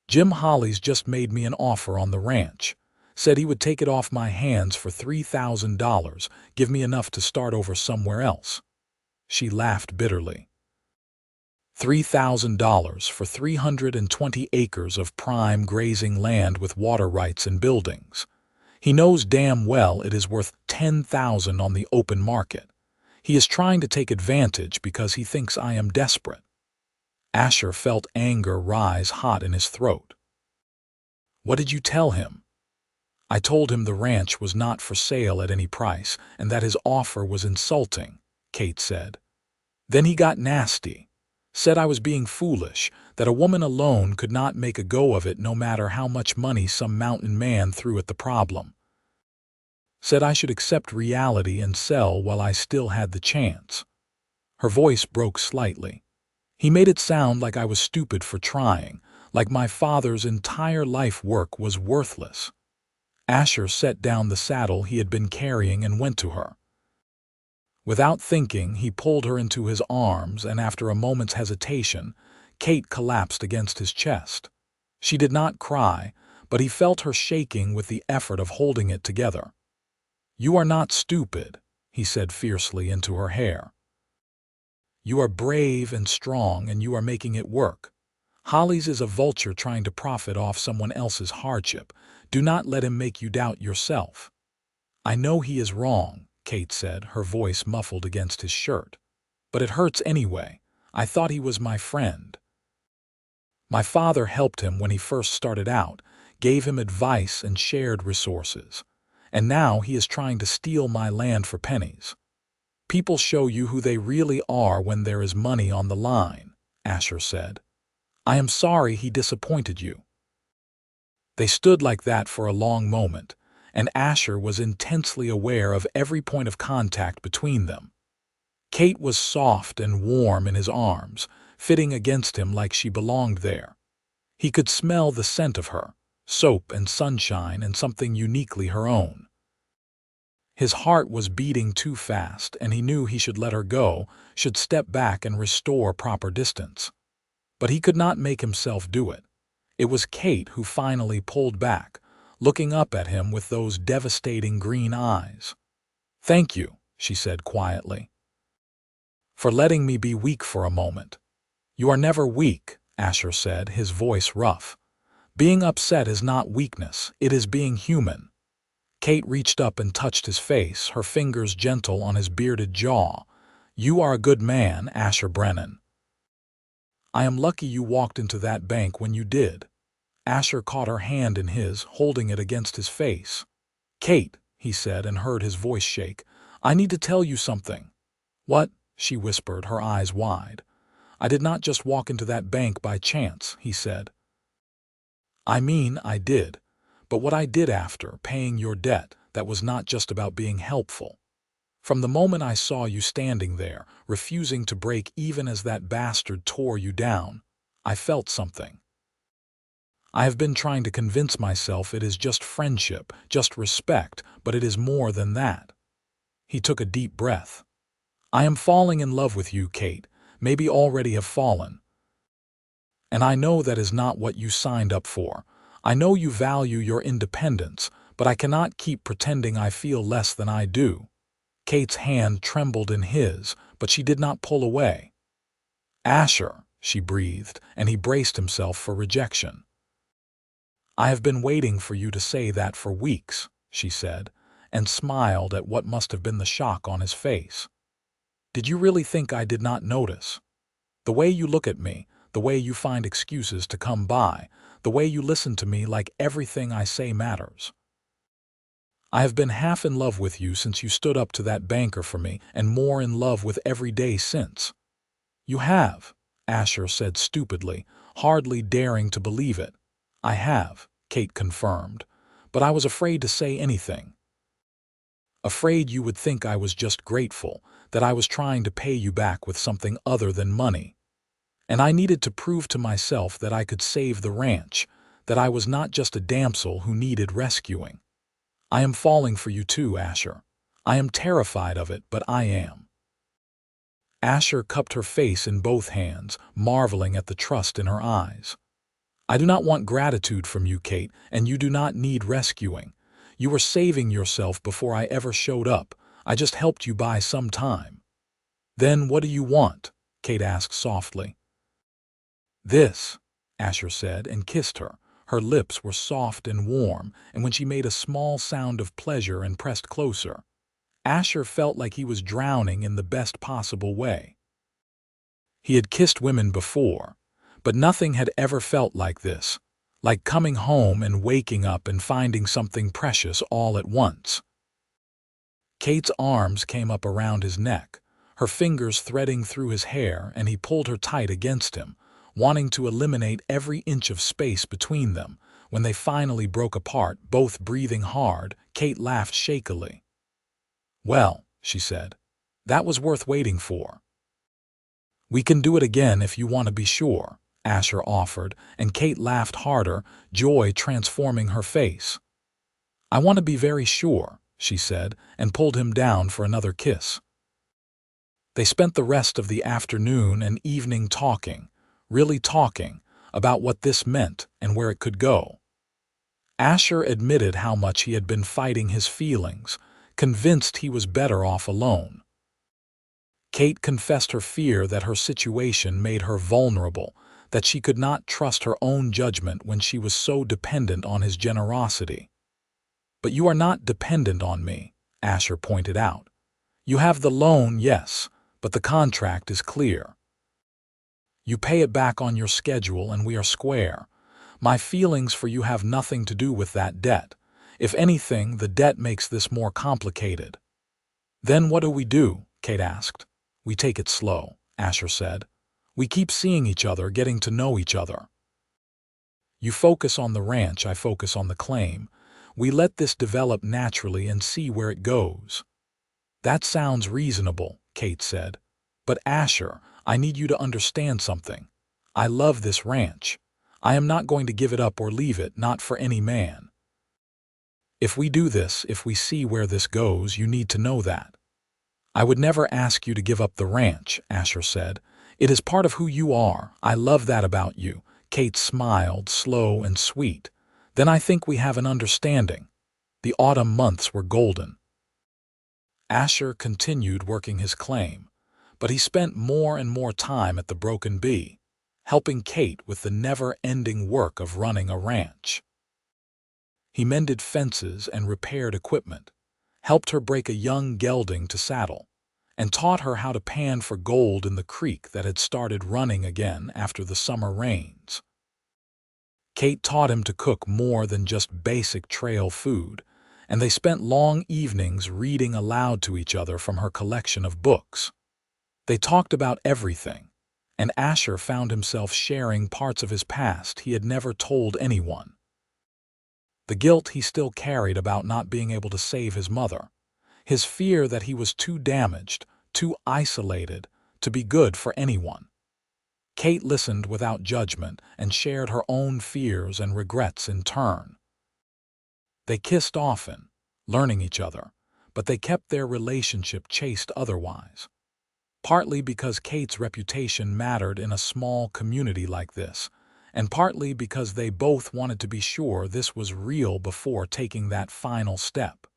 "Jim Holly's just made me an offer on the ranch. Said he would take it off my hands for $3,000, give me enough to start over somewhere else." She laughed bitterly. $3,000 for 320 acres of prime grazing land with water rights and buildings. He knows damn well it is worth $10,000 on the open market. He is trying to take advantage because he thinks I am desperate. Asher felt anger rise hot in his throat. "What did you tell him?" "I told him the ranch was not for sale at any price and that his offer was insulting," Kate said. "Then he got nasty. Said I was being foolish, that a woman alone could not make a go of it no matter how much money some mountain man threw at the problem. Said I should accept reality and sell while I still had the chance." Her voice broke slightly. "He made it sound like I was stupid for trying, like my father's entire life work was worthless." Asher set down the saddle he had been carrying and went to her. Without thinking, he pulled her into his arms, and after a moment's hesitation, Kate collapsed against his chest. She did not cry, but he felt her shaking with the effort of holding it together. "You are not stupid," he said fiercely into her hair. "You are brave and strong, and you are making it work. Holly's is a vulture trying to profit off someone else's hardship. Do not let him make you doubt yourself." "I know he is wrong," Kate said, her voice muffled against his shirt. "But it hurts anyway. I thought he was my friend. My father helped him when he first started out, gave him advice and shared resources. And now he is trying to steal my land for pennies. People show you who they really are when there is money on the line," Asher said. "I am sorry he disappointed you." They stood like that for a long moment, and Asher was intensely aware of every point of contact between them. Kate was soft and warm in his arms, fitting against him like she belonged there. He could smell the scent of her, soap and sunshine and something uniquely her own. His heart was beating too fast, and he knew he should let her go, should step back and restore proper distance. But he could not make himself do it. It was Kate who finally pulled back, looking up at him with those devastating green eyes. "Thank you," she said quietly, "for letting me be weak for a moment." "You are never weak," Asher said, his voice rough. "Being upset is not weakness, it is being human." Kate reached up and touched his face, her fingers gentle on his bearded jaw. "You are a good man, Asher Brennan. I am lucky you walked into that bank when you did." Asher caught her hand in his, holding it against his face. "Kate," he said, and heard his voice shake, "I need to tell you something." "What?" she whispered, her eyes wide. "I did not just walk into that bank by chance," he said. "I mean, I did. But what I did after, paying your debt, that was not just about being helpful. From the moment I saw you standing there, refusing to break even as that bastard tore you down, I felt something. I have been trying to convince myself it is just friendship, just respect, but it is more than that." He took a deep breath. "I am falling in love with you, Kate, maybe already have fallen. And I know that is not what you signed up for. I know you value your independence, but I cannot keep pretending I feel less than I do." Kate's hand trembled in his, but she did not pull away. "Asher," she breathed, and he braced himself for rejection. "I have been waiting for you to say that for weeks," she said, and smiled at what must have been the shock on his face. "Did you really think I did not notice? The way you look at me, the way you find excuses to come by, the way you listen to me like everything I say matters. I have been half in love with you since you stood up to that banker for me, and more in love with every day since." "You have," Asher said stupidly, hardly daring to believe it. "I have," Kate confirmed, "but I was afraid to say anything. Afraid you would think I was just grateful, that I was trying to pay you back with something other than money. And I needed to prove to myself that I could save the ranch, that I was not just a damsel who needed rescuing. I am falling for you too, Asher. I am terrified of it, but I am." Asher cupped her face in both hands, marveling at the trust in her eyes. "I do not want gratitude from you, Kate, and you do not need rescuing. You were saving yourself before I ever showed up. I just helped you buy some time." "Then what do you want?" Kate asked softly. "This," Asher said, and kissed her. Her lips were soft and warm, and when she made a small sound of pleasure and pressed closer, Asher felt like he was drowning in the best possible way. He had kissed women before, but nothing had ever felt like this, like coming home and waking up and finding something precious all at once. Kate's arms came up around his neck, her fingers threading through his hair, and he pulled her tight against him, wanting to eliminate every inch of space between them. When they finally broke apart, both breathing hard, Kate laughed shakily. "Well," she said, "that was worth waiting for." "We can do it again if you want to be sure," Asher offered, and Kate laughed harder, joy transforming her face. "I want to be very sure," she said, and pulled him down for another kiss. They spent the rest of the afternoon and evening talking, really talking, about what this meant and where it could go. Asher admitted how much he had been fighting his feelings, convinced he was better off alone. Kate confessed her fear that her situation made her vulnerable, that she could not trust her own judgment when she was so dependent on his generosity. "But you are not dependent on me," Asher pointed out. "You have the loan, yes, but the contract is clear. You pay it back on your schedule and we are square. My feelings for you have nothing to do with that debt. If anything, the debt makes this more complicated." "Then what do we do?" Kate asked. "We take it slow," Asher said. "We keep seeing each other, getting to know each other. You focus on the ranch, I focus on the claim. We let this develop naturally and see where it goes." "That sounds reasonable," Kate said. "But Asher, I need you to understand something. I love this ranch. I am not going to give it up or leave it, not for any man. If we do this, if we see where this goes, you need to know that." "I would never ask you to give up the ranch," Asher said. "It is part of who you are. I love that about you." Kate smiled, slow and sweet. "Then I think we have an understanding." The autumn months were golden. Asher continued working his claim, but he spent more and more time at the Broken Bee, helping Kate with the never-ending work of running a ranch. He mended fences and repaired equipment, helped her break a young gelding to saddle, and taught her how to pan for gold in the creek that had started running again after the summer rains. Kate taught him to cook more than just basic trail food, and they spent long evenings reading aloud to each other from her collection of books. They talked about everything, and Asher found himself sharing parts of his past he had never told anyone. The guilt he still carried about not being able to save his mother, his fear that he was too damaged, too isolated, to be good for anyone. Kate listened without judgment and shared her own fears and regrets in turn. They kissed often, learning each other, but they kept their relationship chaste otherwise. Partly because Kate's reputation mattered in a small community like this, and partly because they both wanted to be sure this was real before taking that final step.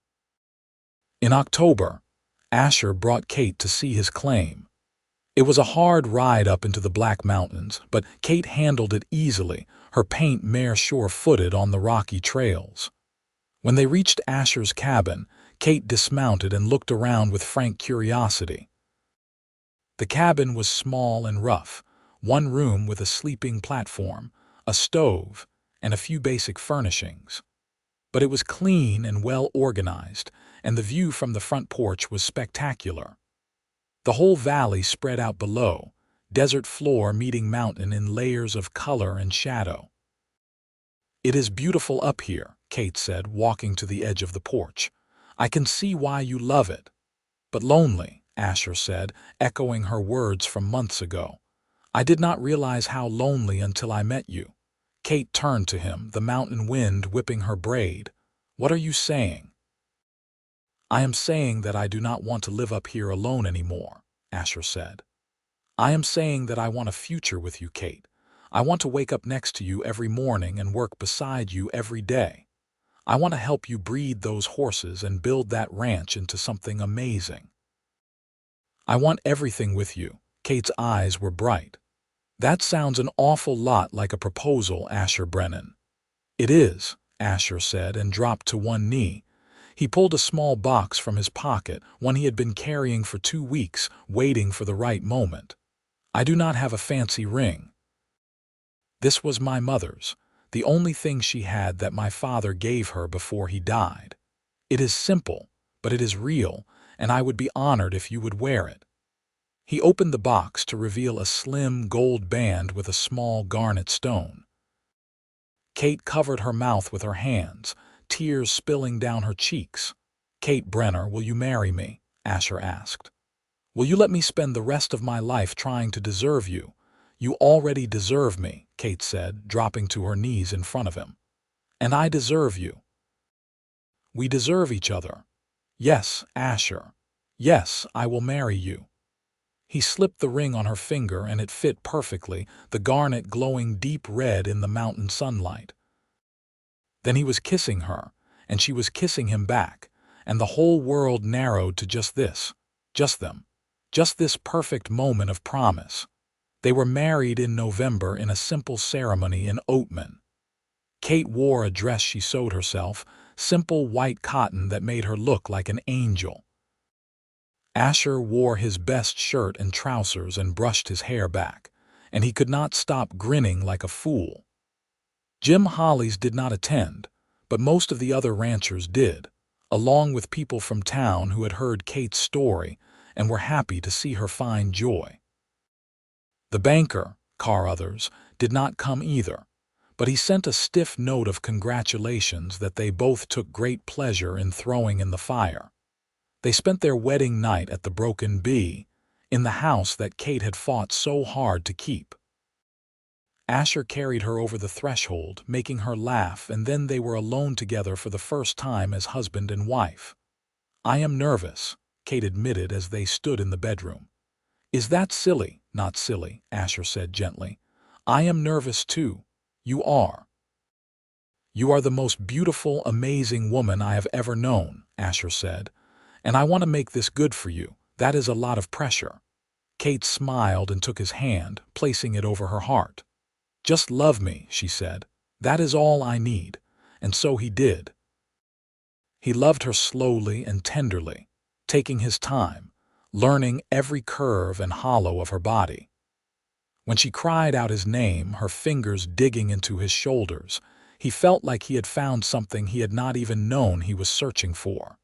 In October, Asher brought Kate to see his claim. It was a hard ride up into the Black Mountains, but Kate handled it easily, her paint mare sure-footed on the rocky trails. When they reached Asher's cabin, Kate dismounted and looked around with frank curiosity. The cabin was small and rough, one room with a sleeping platform, a stove, and a few basic furnishings. But it was clean and well organized, and the view from the front porch was spectacular. The whole valley spread out below, desert floor meeting mountain in layers of color and shadow. "It is beautiful up here," Kate said, walking to the edge of the porch. "I can see why you love it." "But lonely," Asher said, echoing her words from months ago. "I did not realize how lonely until I met you." Kate turned to him, the mountain wind whipping her braid. "What are you saying?" "I am saying that I do not want to live up here alone anymore," Asher said. "I am saying that I want a future with you, Kate. I want to wake up next to you every morning and work beside you every day. I want to help you breed those horses and build that ranch into something amazing. I want everything with you." Kate's eyes were bright. "That sounds an awful lot like a proposal, Asher Brennan." "It is," Asher said and dropped to one knee. He pulled a small box from his pocket, one he had been carrying for 2 weeks, waiting for the right moment. "I do not have a fancy ring. This was my mother's, the only thing she had that my father gave her before he died. It is simple, but it is real, and I would be honored if you would wear it." He opened the box to reveal a slim gold band with a small garnet stone. Kate covered her mouth with her hands, tears spilling down her cheeks. "Kate Brenner, will you marry me?" Asher asked. "Will you let me spend the rest of my life trying to deserve you?" "You already deserve me," Kate said, dropping to her knees in front of him. "And I deserve you. We deserve each other. Yes, Asher. Yes, I will marry you." He slipped the ring on her finger and it fit perfectly, the garnet glowing deep red in the mountain sunlight. Then he was kissing her, and she was kissing him back, and the whole world narrowed to just this, just them, just this perfect moment of promise. They were married in November in a simple ceremony in Oatman. Kate wore a dress she sewed herself, simple white cotton that made her look like an angel. Asher wore his best shirt and trousers and brushed his hair back, and he could not stop grinning like a fool. Jim Hollies did not attend, but most of the other ranchers did, along with people from town who had heard Kate's story and were happy to see her find joy. The banker, Carruthers, did not come either, but he sent a stiff note of congratulations that they both took great pleasure in throwing in the fire. They spent their wedding night at the Broken Bee, in the house that Kate had fought so hard to keep. Asher carried her over the threshold, making her laugh, and then they were alone together for the first time as husband and wife. "I am nervous," Kate admitted as they stood in the bedroom. "Is that silly?" "Not silly," Asher said gently. "I am nervous too. You are." "You are the most beautiful, amazing woman I have ever known," Asher said, "and I want to make this good for you. That is a lot of pressure." Kate smiled and took his hand, placing it over her heart. "Just love me," she said. "That is all I need." And so he did. He loved her slowly and tenderly, taking his time, learning every curve and hollow of her body. When she cried out his name, her fingers digging into his shoulders, he felt like he had found something he had not even known he was searching for.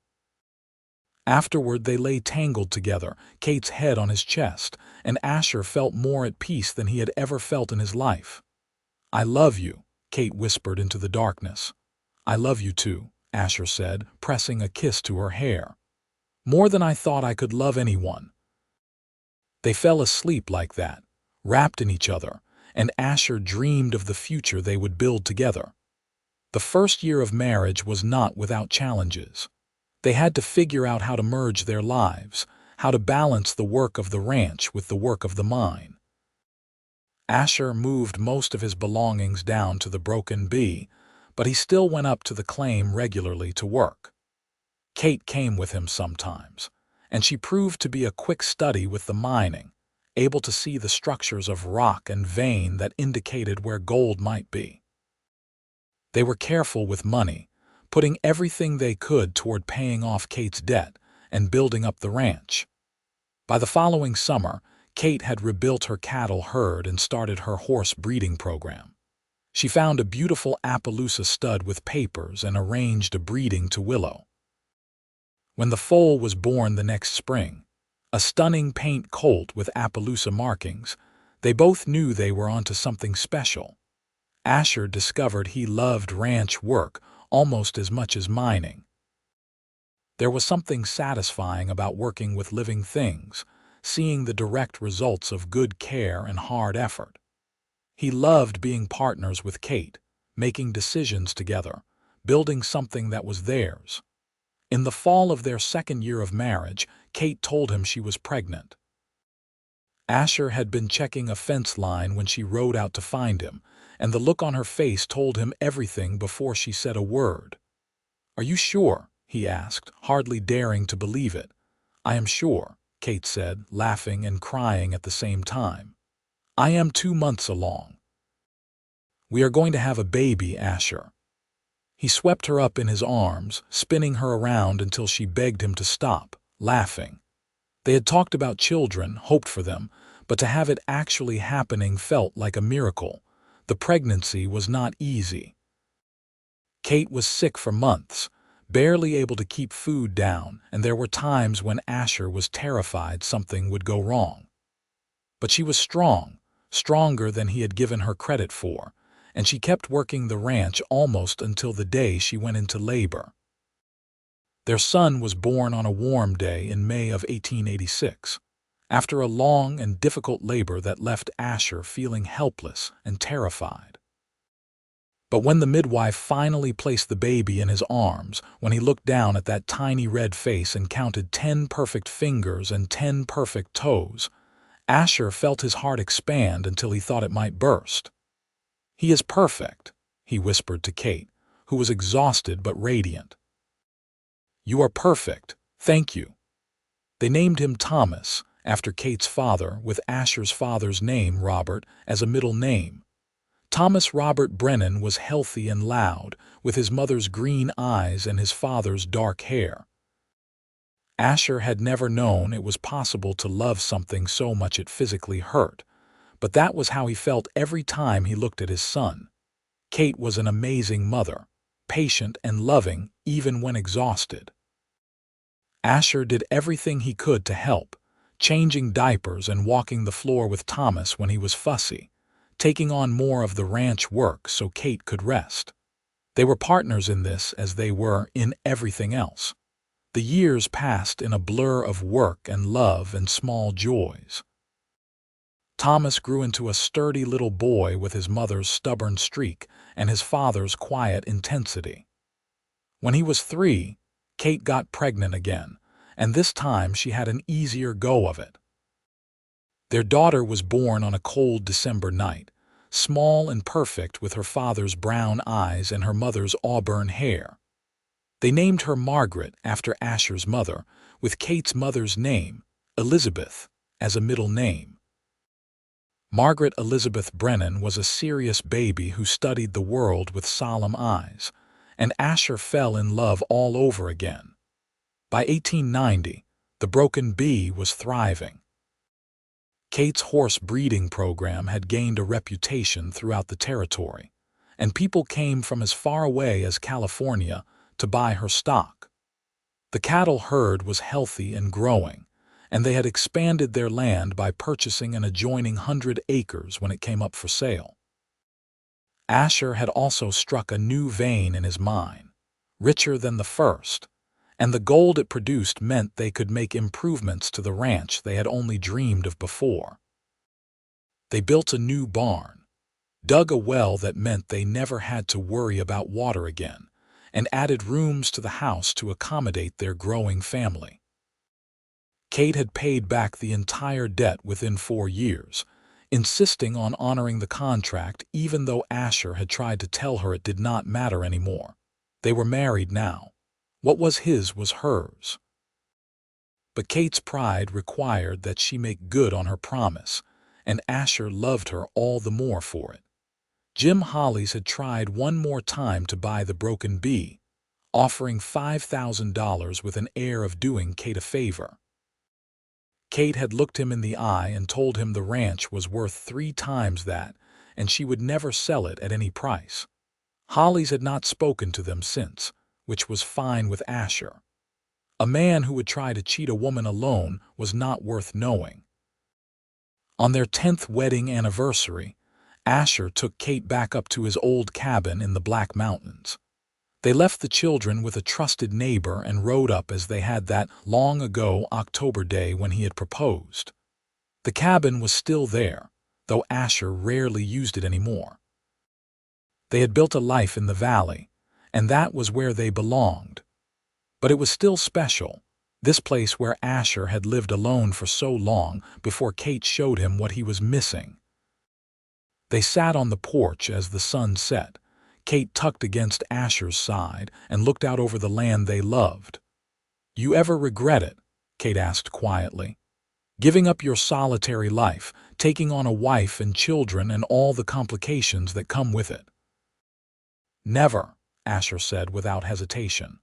Afterward, they lay tangled together, Kate's head on his chest, and Asher felt more at peace than he had ever felt in his life. "I love you," Kate whispered into the darkness. "I love you too," Asher said, pressing a kiss to her hair. "More than I thought I could love anyone." They fell asleep like that, wrapped in each other, and Asher dreamed of the future they would build together. The first year of marriage was not without challenges. They had to figure out how to merge their lives, how to balance the work of the ranch with the work of the mine. Asher moved most of his belongings down to the Broken Bee, but he still went up to the claim regularly to work. Kate came with him sometimes, and she proved to be a quick study with the mining, able to see the structures of rock and vein that indicated where gold might be. They were careful with money, putting everything they could toward paying off Kate's debt and building up the ranch. By the following summer, Kate had rebuilt her cattle herd and started her horse breeding program. She found a beautiful Appaloosa stud with papers and arranged a breeding to Willow. When the foal was born the next spring, a stunning paint colt with Appaloosa markings, they both knew they were onto something special. Asher discovered he loved ranch work almost as much as mining. There was something satisfying about working with living things, seeing the direct results of good care and hard effort. He loved being partners with Kate, making decisions together, building something that was theirs. In the fall of their second year of marriage, Kate told him she was pregnant. Asher had been checking a fence line when she rode out to find him, and the look on her face told him everything before she said a word. "Are you sure?" he asked, hardly daring to believe it. "I am sure," Kate said, laughing and crying at the same time. "I am 2 months along. We are going to have a baby, Asher." He swept her up in his arms, spinning her around until she begged him to stop, laughing. They had talked about children, hoped for them, but to have it actually happening felt like a miracle. The pregnancy was not easy. Kate was sick for months, barely able to keep food down, and there were times when Asher was terrified something would go wrong. But she was strong, stronger than he had given her credit for, and she kept working the ranch almost until the day she went into labor. Their son was born on a warm day in May of 1886, after a long and difficult labor that left Asher feeling helpless and terrified. But when the midwife finally placed the baby in his arms, when he looked down at that tiny red face and counted 10 perfect fingers and 10 perfect toes, Asher felt his heart expand until he thought it might burst. "He is perfect," he whispered to Kate, who was exhausted but radiant. "You are perfect, thank you." They named him Thomas, after Kate's father, with Asher's father's name, Robert, as a middle name. Thomas Robert Brennan was healthy and loud, with his mother's green eyes and his father's dark hair. Asher had never known it was possible to love something so much it physically hurt, but that was how he felt every time he looked at his son. Kate was an amazing mother, patient and loving even when exhausted. Asher did everything he could to help, changing diapers and walking the floor with Thomas when he was fussy, taking on more of the ranch work so Kate could rest. They were partners in this as they were in everything else. The years passed in a blur of work and love and small joys. Thomas grew into a sturdy little boy with his mother's stubborn streak and his father's quiet intensity. When he was 3, Kate got pregnant again, and this time she had an easier go of it. Their daughter was born on a cold December night, small and perfect with her father's brown eyes and her mother's auburn hair. They named her Margaret after Asher's mother, with Kate's mother's name, Elizabeth, as a middle name. Margaret Elizabeth Brennan was a serious baby who studied the world with solemn eyes, and Asher fell in love all over again. By 1890, the Broken Bee was thriving. Kate's horse breeding program had gained a reputation throughout the territory, and people came from as far away as California to buy her stock. The cattle herd was healthy and growing, and they had expanded their land by purchasing an adjoining 100 acres when it came up for sale. Asher had also struck a new vein in his mine, richer than the first, and the gold it produced meant they could make improvements to the ranch they had only dreamed of before. They built a new barn, dug a well that meant they never had to worry about water again, and added rooms to the house to accommodate their growing family. Kate had paid back the entire debt within 4 years, insisting on honoring the contract even though Asher had tried to tell her it did not matter anymore. They were married now. What was his was hers. But Kate's pride required that she make good on her promise, and Asher loved her all the more for it. Jim Hollies had tried one more time to buy the Broken Bee, offering $5,000 with an air of doing Kate a favor. Kate had looked him in the eye and told him the ranch was worth 3 times that, and she would never sell it at any price. Hollies had not spoken to them since, which was fine with Asher. A man who would try to cheat a woman alone was not worth knowing. On their 10th wedding anniversary, Asher took Kate back up to his old cabin in the Black Mountains. They left the children with a trusted neighbor and rode up as they had that long-ago October day when he had proposed. The cabin was still there, though Asher rarely used it anymore. They had built a life in the valley, and that was where they belonged. But it was still special, this place where Asher had lived alone for so long before Kate showed him what he was missing. They sat on the porch as the sun set, Kate tucked against Asher's side and looked out over the land they loved. "You ever regret it?" Kate asked quietly. "Giving up your solitary life, taking on a wife and children and all the complications that come with it?" "Never," Asher said without hesitation.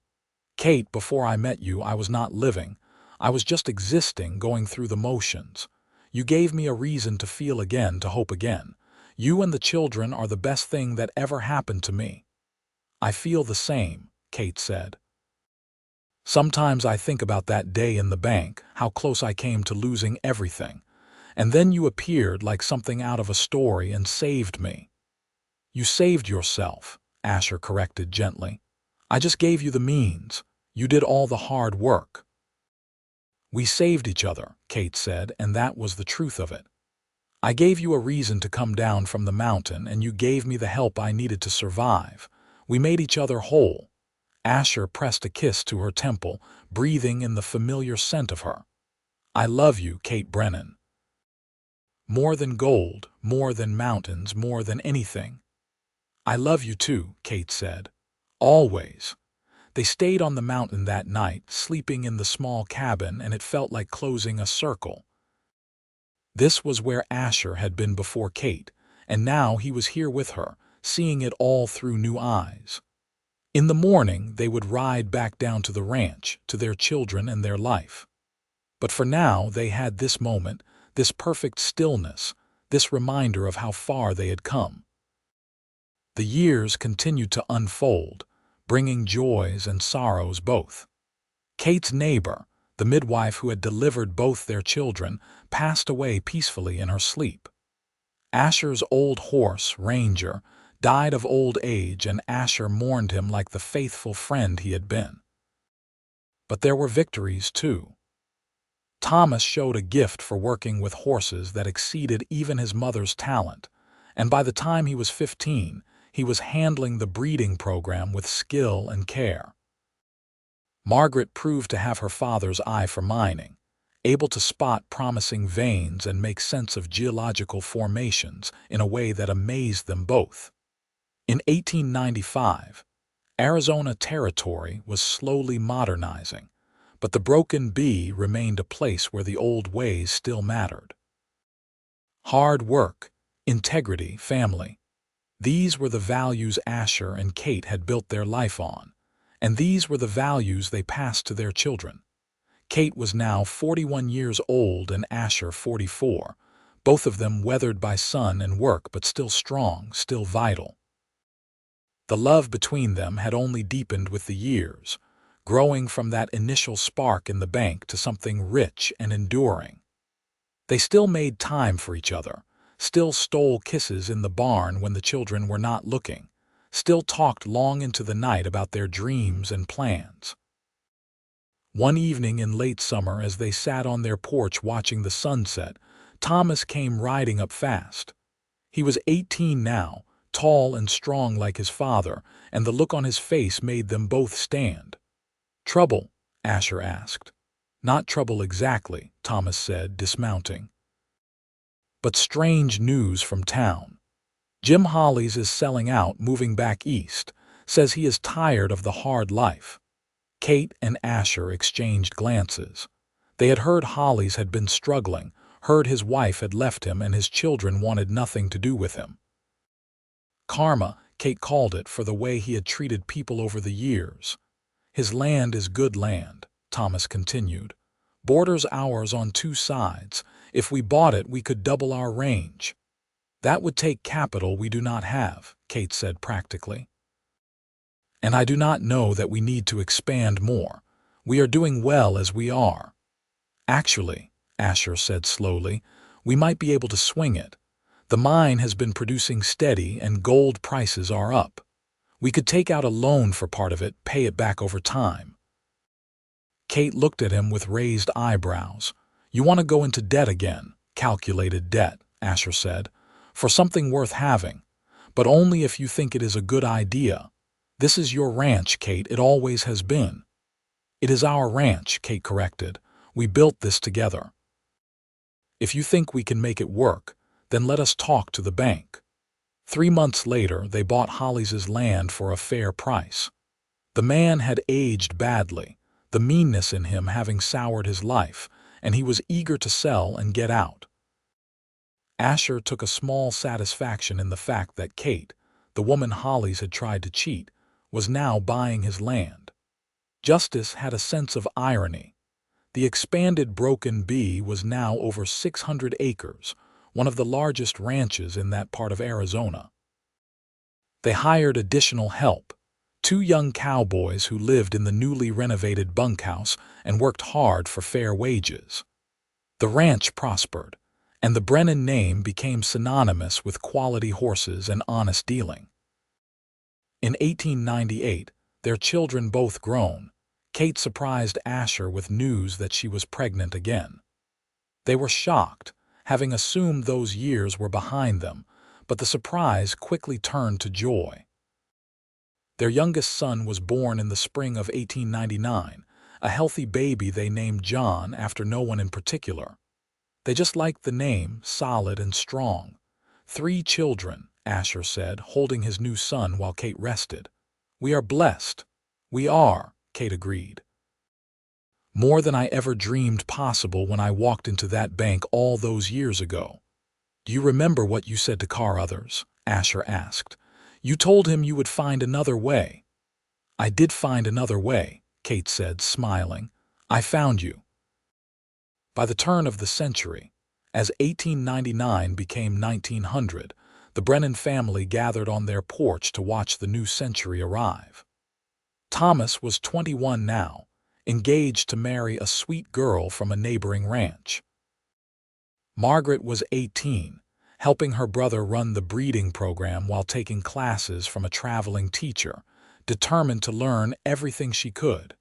"Kate, before I met you, I was not living. I was just existing, going through the motions. You gave me a reason to feel again, to hope again. You and the children are the best thing that ever happened to me." "I feel the same," Kate said. "Sometimes I think about that day in the bank, how close I came to losing everything. And then you appeared like something out of a story and saved me." "You saved yourself," Asher corrected gently. "I just gave you the means. You did all the hard work." "We saved each other," Kate said, "and that was the truth of it. I gave you a reason to come down from the mountain, and you gave me the help I needed to survive. We made each other whole." Asher pressed a kiss to her temple, breathing in the familiar scent of her. "I love you, Kate Brennan. More than gold, more than mountains, more than anything." "I love you too," Kate said. "Always." They stayed on the mountain that night, sleeping in the small cabin, and it felt like closing a circle. This was where Asher had been before Kate, and now he was here with her, seeing it all through new eyes. In the morning, they would ride back down to the ranch, to their children and their life. But for now, they had this moment, this perfect stillness, this reminder of how far they had come. The years continued to unfold, bringing joys and sorrows both. Kate's neighbor, the midwife who had delivered both their children, passed away peacefully in her sleep. Asher's old horse, Ranger, died of old age, and Asher mourned him like the faithful friend he had been. But there were victories, too. Thomas showed a gift for working with horses that exceeded even his mother's talent, and by the time he was 15, he was handling the breeding program with skill and care. Margaret proved to have her father's eye for mining, able to spot promising veins and make sense of geological formations in a way that amazed them both. In 1895, Arizona Territory was slowly modernizing, but the Broken Bee remained a place where the old ways still mattered. Hard work, integrity, family. These were the values Asher and Kate had built their life on, and these were the values they passed to their children. Kate was now 41 years old and Asher 44, both of them weathered by sun and work but still strong, still vital. The love between them had only deepened with the years, growing from that initial spark in the bank to something rich and enduring. They still made time for each other, still stole kisses in the barn when the children were not looking, still talked long into the night about their dreams and plans. One evening in late summer, as they sat on their porch watching the sunset, Thomas came riding up fast. He was 18 now, tall and strong like his father, and the look on his face made them both stand. "Trouble?" Asher asked. "Not trouble exactly," Thomas said, dismounting. "But strange news from town. Jim Hollies is selling out, moving back east, says he is tired of the hard life." Kate and Asher exchanged glances. They had heard Hollies had been struggling, heard his wife had left him and his children wanted nothing to do with him. Karma, Kate called it, for the way he had treated people over the years. "His land is good land," Thomas continued. "Borders ours on two sides. If we bought it, we could double our range." "That would take capital we do not have," Kate said practically. "And I do not know that we need to expand more. We are doing well as we are." "Actually," Asher said slowly, "we might be able to swing it. The mine has been producing steady and gold prices are up. We could take out a loan for part of it, pay it back over time." Kate looked at him with raised eyebrows. "You want to go into debt again?" "Calculated debt," Asher said, "for something worth having, but only if you think it is a good idea. This is your ranch, Kate. It always has been." "It is our ranch," Kate corrected. "We built this together. If you think we can make it work, then let us talk to the bank." 3 months later, they bought Hollies' land for a fair price. The man had aged badly, the meanness in him having soured his life, and he was eager to sell and get out. Asher took a small satisfaction in the fact that Kate, the woman Hollies had tried to cheat, was now buying his land. Justice had a sense of irony. The expanded Broken Bee was now over 600 acres, one of the largest ranches in that part of Arizona. They hired additional help, 2 young cowboys who lived in the newly renovated bunkhouse and worked hard for fair wages. The ranch prospered, and the Brennan name became synonymous with quality horses and honest dealing. In 1898, their children both grown, Kate surprised Asher with news that she was pregnant again. They were shocked, having assumed those years were behind them, but the surprise quickly turned to joy. Their youngest son was born in the spring of 1899, a healthy baby they named John after no one in particular. They just liked the name, solid and strong. 3 children, Asher said, holding his new son while Kate rested. "We are blessed." "We are," Kate agreed. More than I ever dreamed possible when I walked into that bank all those years ago." "Do you remember what you said to Carruthers?" Asher asked. "You told him you would find another way." "I did find another way," Kate said, smiling. "I found you." By the turn of the century, as 1899 became 1900, the Brennan family gathered on their porch to watch the new century arrive. Thomas was 21 now, engaged to marry a sweet girl from a neighboring ranch. Margaret was 18, helping her brother run the breeding program while taking classes from a traveling teacher, determined to learn everything she could.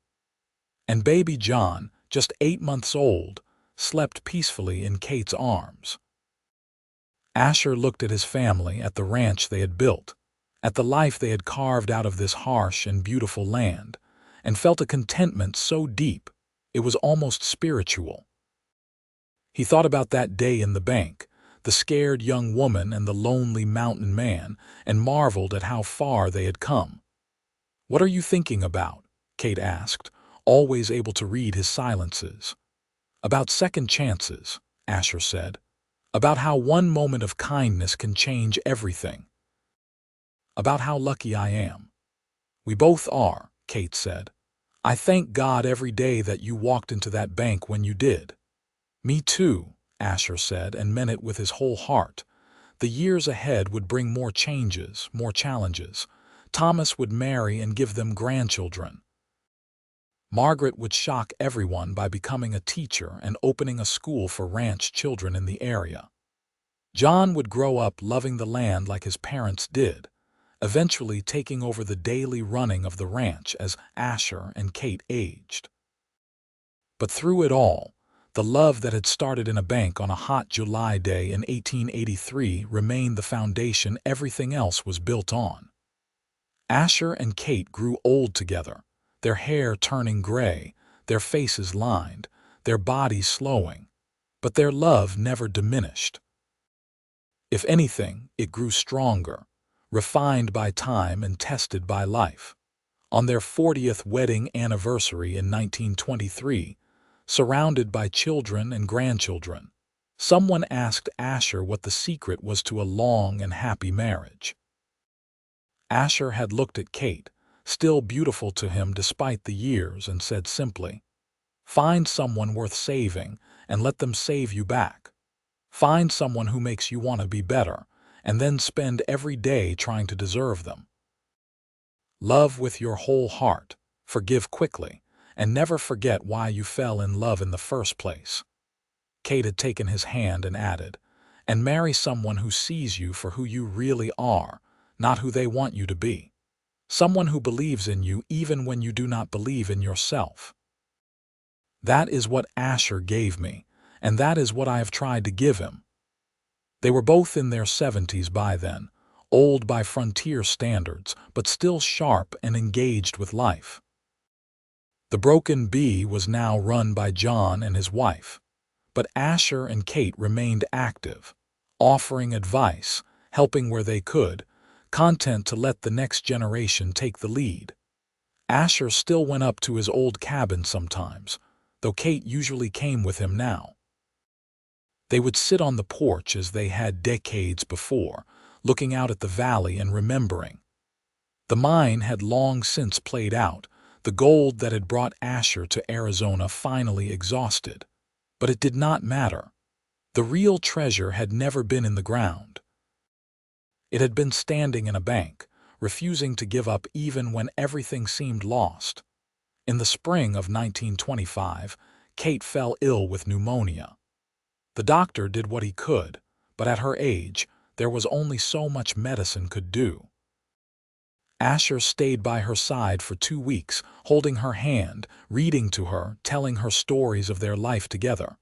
And baby John, just 8 months old, slept peacefully in Kate's arms. Asher looked at his family, at the ranch they had built, at the life they had carved out of this harsh and beautiful land, and felt a contentment so deep it was almost spiritual. He thought about that day in the bank, the scared young woman and the lonely mountain man, and marveled at how far they had come. "What are you thinking about?" Kate asked, always able to read his silences. "About second chances," Asher said. "About how one moment of kindness can change everything. About how lucky I am." "We both are," Kate said. "I thank God every day that you walked into that bank when you did." "Me too," Asher said, and meant it with his whole heart. The years ahead would bring more changes, more challenges. Thomas would marry and give them grandchildren. Margaret would shock everyone by becoming a teacher and opening a school for ranch children in the area. John would grow up loving the land like his parents did, eventually taking over the daily running of the ranch as Asher and Kate aged. But through it all, the love that had started in a bank on a hot July day in 1883 remained the foundation everything else was built on. Asher and Kate grew old together, their hair turning gray, their faces lined, their bodies slowing, but their love never diminished. If anything, it grew stronger, refined by time and tested by life. On their 40th wedding anniversary in 1923, surrounded by children and grandchildren, someone asked Asher what the secret was to a long and happy marriage. Asher had looked at Kate, still beautiful to him despite the years, and said simply, "Find someone worth saving and let them save you back. Find someone who makes you want to be better, and then spend every day trying to deserve them. Love with your whole heart, forgive quickly, and never forget why you fell in love in the first place." Kate had taken his hand and added, "And marry someone who sees you for who you really are, not who they want you to be. Someone who believes in you even when you do not believe in yourself." That is what Asher gave me, and that is what I have tried to give him. They were both in their 70s by then, old by frontier standards, but still sharp and engaged with life. The Broken Bee was now run by John and his wife, but Asher and Kate remained active, offering advice, helping where they could, content to let the next generation take the lead. Asher still went up to his old cabin sometimes, though Kate usually came with him now. They would sit on the porch as they had decades before, looking out at the valley and remembering. The mine had long since played out, the gold that had brought Asher to Arizona finally exhausted. But it did not matter. The real treasure had never been in the ground. It had been standing in a bank, refusing to give up even when everything seemed lost. In the spring of 1925, Kate fell ill with pneumonia. The doctor did what he could, but at her age, there was only so much medicine could do. Asher stayed by her side for 2 weeks, holding her hand, reading to her, telling her stories of their life together.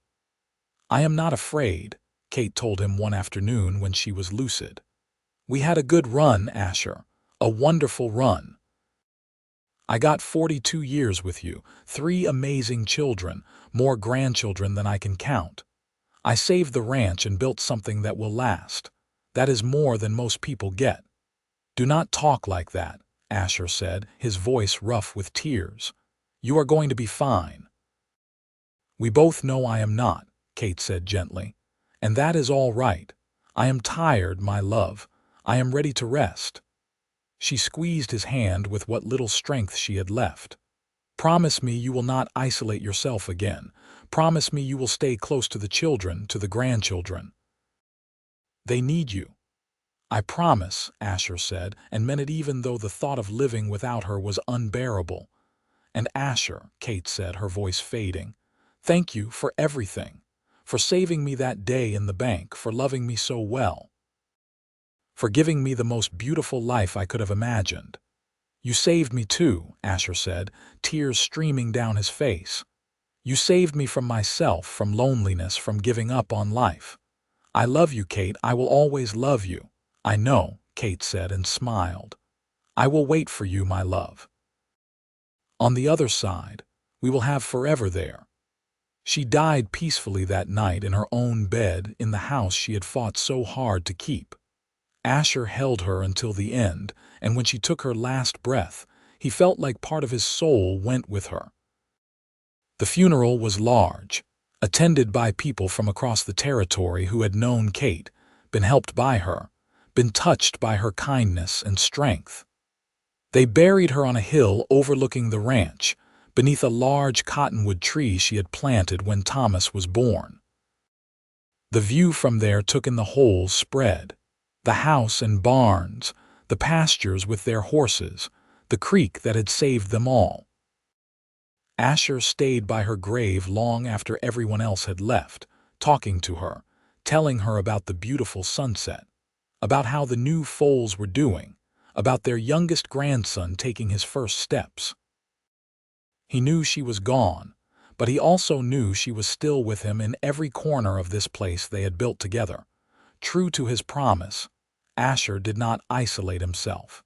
"I am not afraid," Kate told him one afternoon when she was lucid. "We had a good run, Asher, a wonderful run. I got 42 years with you, 3 amazing children, more grandchildren than I can count. I saved the ranch and built something that will last. That is more than most people get." "Do not talk like that," Asher said, his voice rough with tears. "You are going to be fine." "We both know I am not," Kate said gently. "And that is all right. I am tired, my love. I am ready to rest." She squeezed his hand with what little strength she had left. "Promise me you will not isolate yourself again. Promise me you will stay close to the children, to the grandchildren. They need you." "I promise," Asher said, and meant it even though the thought of living without her was unbearable. "And Asher," Kate said, her voice fading, "thank you for everything. For saving me that day in the bank, for loving me so well. For giving me the most beautiful life I could have imagined." "You saved me too," Asher said, tears streaming down his face. "You saved me from myself, from loneliness, from giving up on life. I love you, Kate. I will always love you." "I know," Kate said and smiled. "I will wait for you, my love. On the other side, we will have forever there." She died peacefully that night in her own bed in the house she had fought so hard to keep. Asher held her until the end, and when she took her last breath, he felt like part of his soul went with her. The funeral was large, attended by people from across the territory who had known Kate, been helped by her, been touched by her kindness and strength. They buried her on a hill overlooking the ranch, beneath a large cottonwood tree she had planted when Thomas was born. The view from there took in the whole spread: the house and barns, the pastures with their horses, the creek that had saved them all. Asher stayed by her grave long after everyone else had left, talking to her, telling her about the beautiful sunset, about how the new foals were doing, about their youngest grandson taking his first steps. He knew she was gone, but he also knew she was still with him in every corner of this place they had built together. True to his promise, Asher did not isolate himself.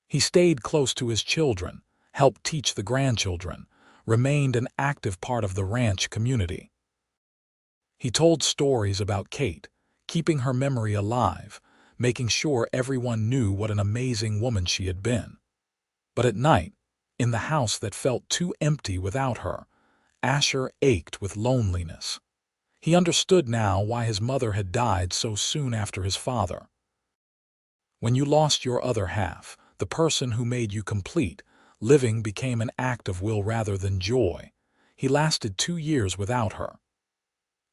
He stayed close to his children, helped teach the grandchildren, remained an active part of the ranch community. He told stories about Kate, keeping her memory alive, making sure everyone knew what an amazing woman she had been. But at night, in the house that felt too empty without her, Asher ached with loneliness. He understood now why his mother had died so soon after his father. When you lost your other half, the person who made you complete, living became an act of will rather than joy. He lasted 2 years without her.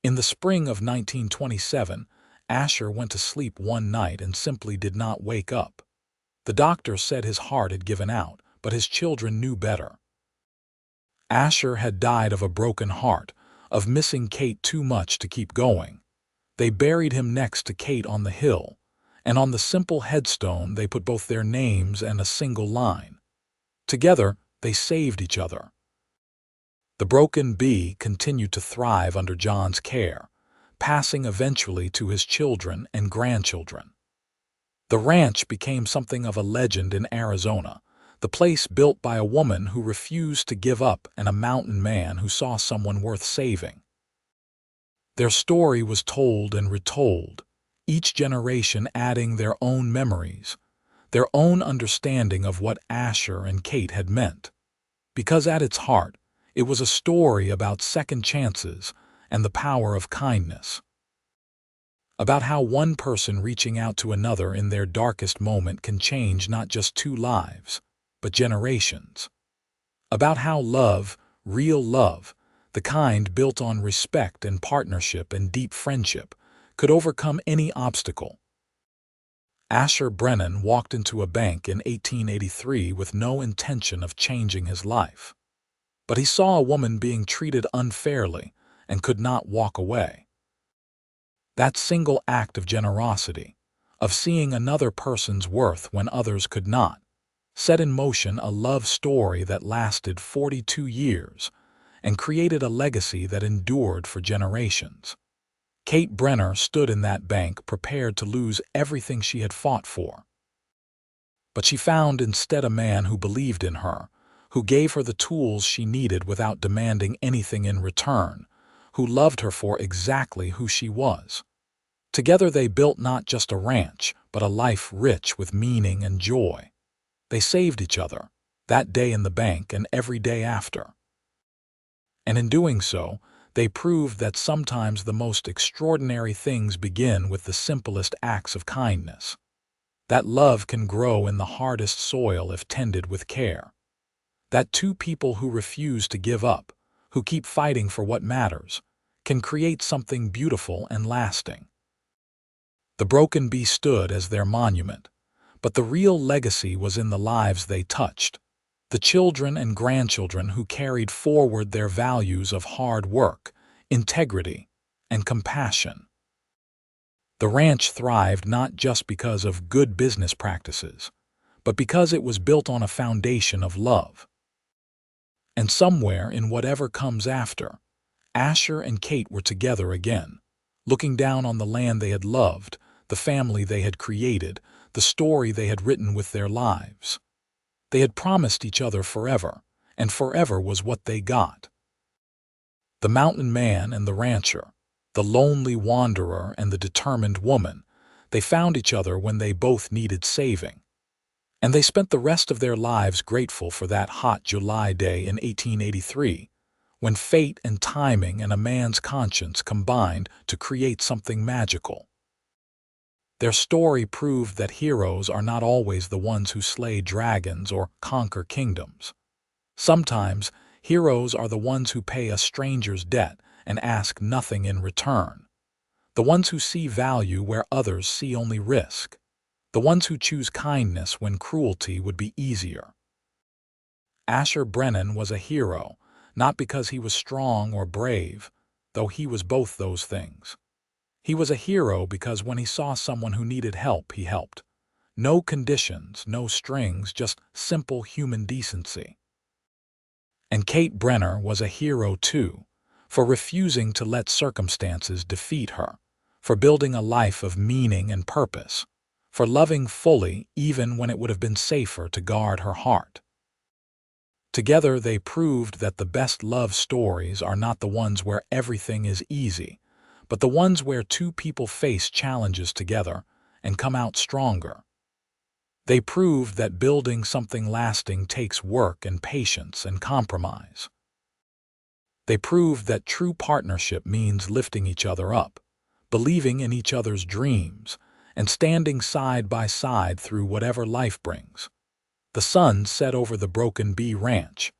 In the spring of 1927, Asher went to sleep one night and simply did not wake up. The doctor said his heart had given out, but his children knew better. Asher had died of a broken heart, of missing Kate too much to keep going. They buried him next to Kate on the hill, and on the simple headstone they put both their names and a single line. Together, they saved each other. The broken bee continued to thrive under John's care, passing eventually to his children and grandchildren. The ranch became something of a legend in Arizona, the place built by a woman who refused to give up and a mountain man who saw someone worth saving. Their story was told and retold, each generation adding their own memories, their own understanding of what Asher and Kate had meant. Because at its heart, it was a story about second chances and the power of kindness. About how one person reaching out to another in their darkest moment can change not just 2 lives, but generations. About how love, real love, the kind built on respect and partnership and deep friendship, could overcome any obstacle. Asher Brennan walked into a bank in 1883 with no intention of changing his life. But he saw a woman being treated unfairly and could not walk away. That single act of generosity, of seeing another person's worth when others could not, set in motion a love story that lasted 42 years and created a legacy that endured for generations. Kate Brenner stood in that bank prepared to lose everything she had fought for. But she found instead a man who believed in her, who gave her the tools she needed without demanding anything in return, who loved her for exactly who she was. Together they built not just a ranch, but a life rich with meaning and joy. They saved each other, that day in the bank and every day after. And in doing so, They proved that sometimes the most extraordinary things begin with the simplest acts of kindness. That love can grow in the hardest soil if tended with care. That two people who refuse to give up, who keep fighting for what matters, can create something beautiful and lasting. The broken bee stood as their monument, but the real legacy was in the lives they touched, the children and grandchildren who carried forward their values of hard work, integrity, and compassion. The ranch thrived not just because of good business practices, but because it was built on a foundation of love. And somewhere in whatever comes after, Asher and Kate were together again, looking down on the land they had loved, the family they had created, the story they had written with their lives. They had promised each other forever, and forever was what they got. The mountain man and the rancher, the lonely wanderer and the determined woman, they found each other when they both needed saving. And they spent the rest of their lives grateful for that hot July day in 1883, when fate and timing and a man's conscience combined to create something magical. Their story proved that heroes are not always the ones who slay dragons or conquer kingdoms. Sometimes, heroes are the ones who pay a stranger's debt and ask nothing in return. The ones who see value where others see only risk. The ones who choose kindness when cruelty would be easier. Asher Brennan was a hero, not because he was strong or brave, though he was both those things. He was a hero because when he saw someone who needed help, he helped. No conditions, no strings, just simple human decency. And Kate Brenner was a hero too, for refusing to let circumstances defeat her, for building a life of meaning and purpose, for loving fully even when it would have been safer to guard her heart. Together they proved that the best love stories are not the ones where everything is easy, but the ones where two people face challenges together and come out stronger. They proved that building something lasting takes work and patience and compromise. They proved that true partnership means lifting each other up, believing in each other's dreams, and standing side by side through whatever life brings. The sun set over the Broken Bee Ranch,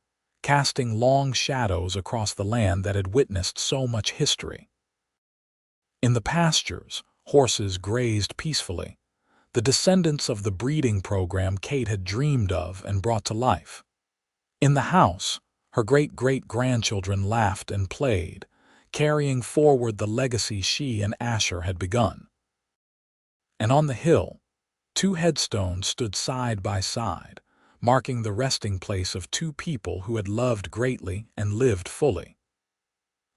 casting long shadows across the land that had witnessed so much history. In the pastures, horses grazed peacefully, the descendants of the breeding program Kate had dreamed of and brought to life. In the house, her great-great-grandchildren laughed and played, carrying forward the legacy she and Asher had begun. And on the hill, two headstones stood side by side, marking the resting place of two people who had loved greatly and lived fully.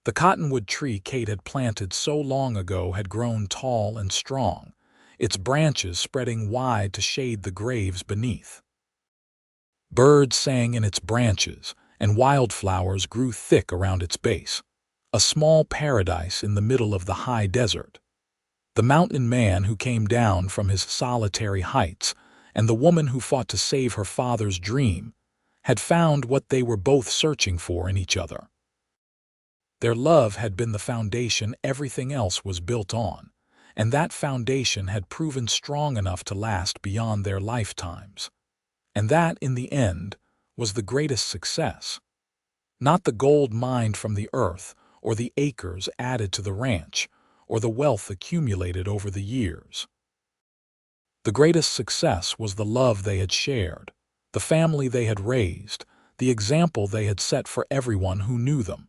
The cottonwood tree Kate had planted so long ago had grown tall and strong, its branches spreading wide to shade the graves beneath. Birds sang in its branches, and wildflowers grew thick around its base, a small paradise in the middle of the high desert. The mountain man who came down from his solitary heights and the woman who fought to save her father's dream had found what they were both searching for in each other. Their love had been the foundation everything else was built on, and that foundation had proven strong enough to last beyond their lifetimes. And that, in the end, was the greatest success. Not the gold mined from the earth, or the acres added to the ranch, or the wealth accumulated over the years. The greatest success was the love they had shared, the family they had raised, the example they had set for everyone who knew them.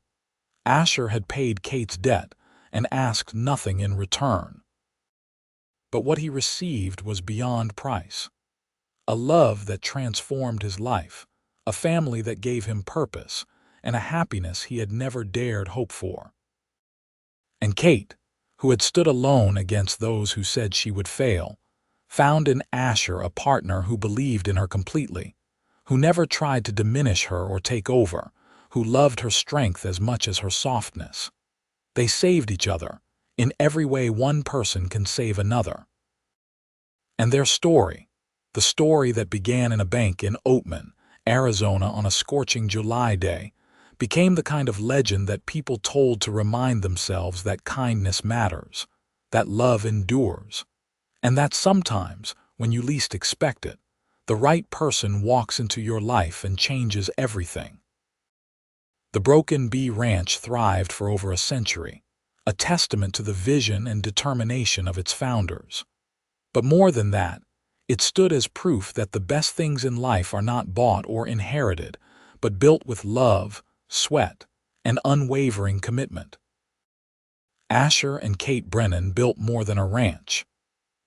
Asher had paid Kate's debt and asked nothing in return. But what he received was beyond price. A love that transformed his life, a family that gave him purpose, and a happiness he had never dared hope for. And Kate, who had stood alone against those who said she would fail, found in Asher a partner who believed in her completely, who never tried to diminish her or take over, who loved her strength as much as her softness. They saved each other, in every way one person can save another. And their story, the story that began in a bank in Oatman, Arizona on a scorching July day, became the kind of legend that people told to remind themselves that kindness matters, that love endures, and that sometimes, when you least expect it, the right person walks into your life and changes everything. The Broken Bee Ranch thrived for over a century, a testament to the vision and determination of its founders. But more than that, it stood as proof that the best things in life are not bought or inherited, but built with love, sweat, and unwavering commitment. Asher and Kate Brennan built more than a ranch.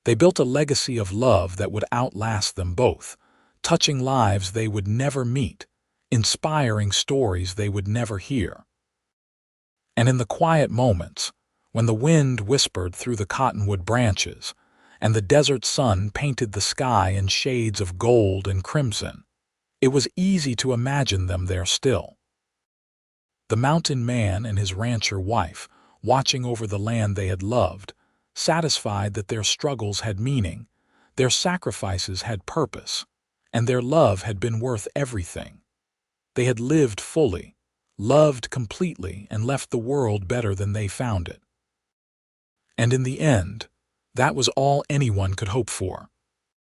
They built a legacy of love that would outlast them both, touching lives they would never meet, inspiring stories they would never hear. And in the quiet moments, when the wind whispered through the cottonwood branches, and the desert sun painted the sky in shades of gold and crimson, it was easy to imagine them there still. The mountain man and his rancher wife, watching over the land they had loved, satisfied that their struggles had meaning, their sacrifices had purpose, and their love had been worth everything. They had lived fully, loved completely, and left the world better than they found it. And in the end, that was all anyone could hope for.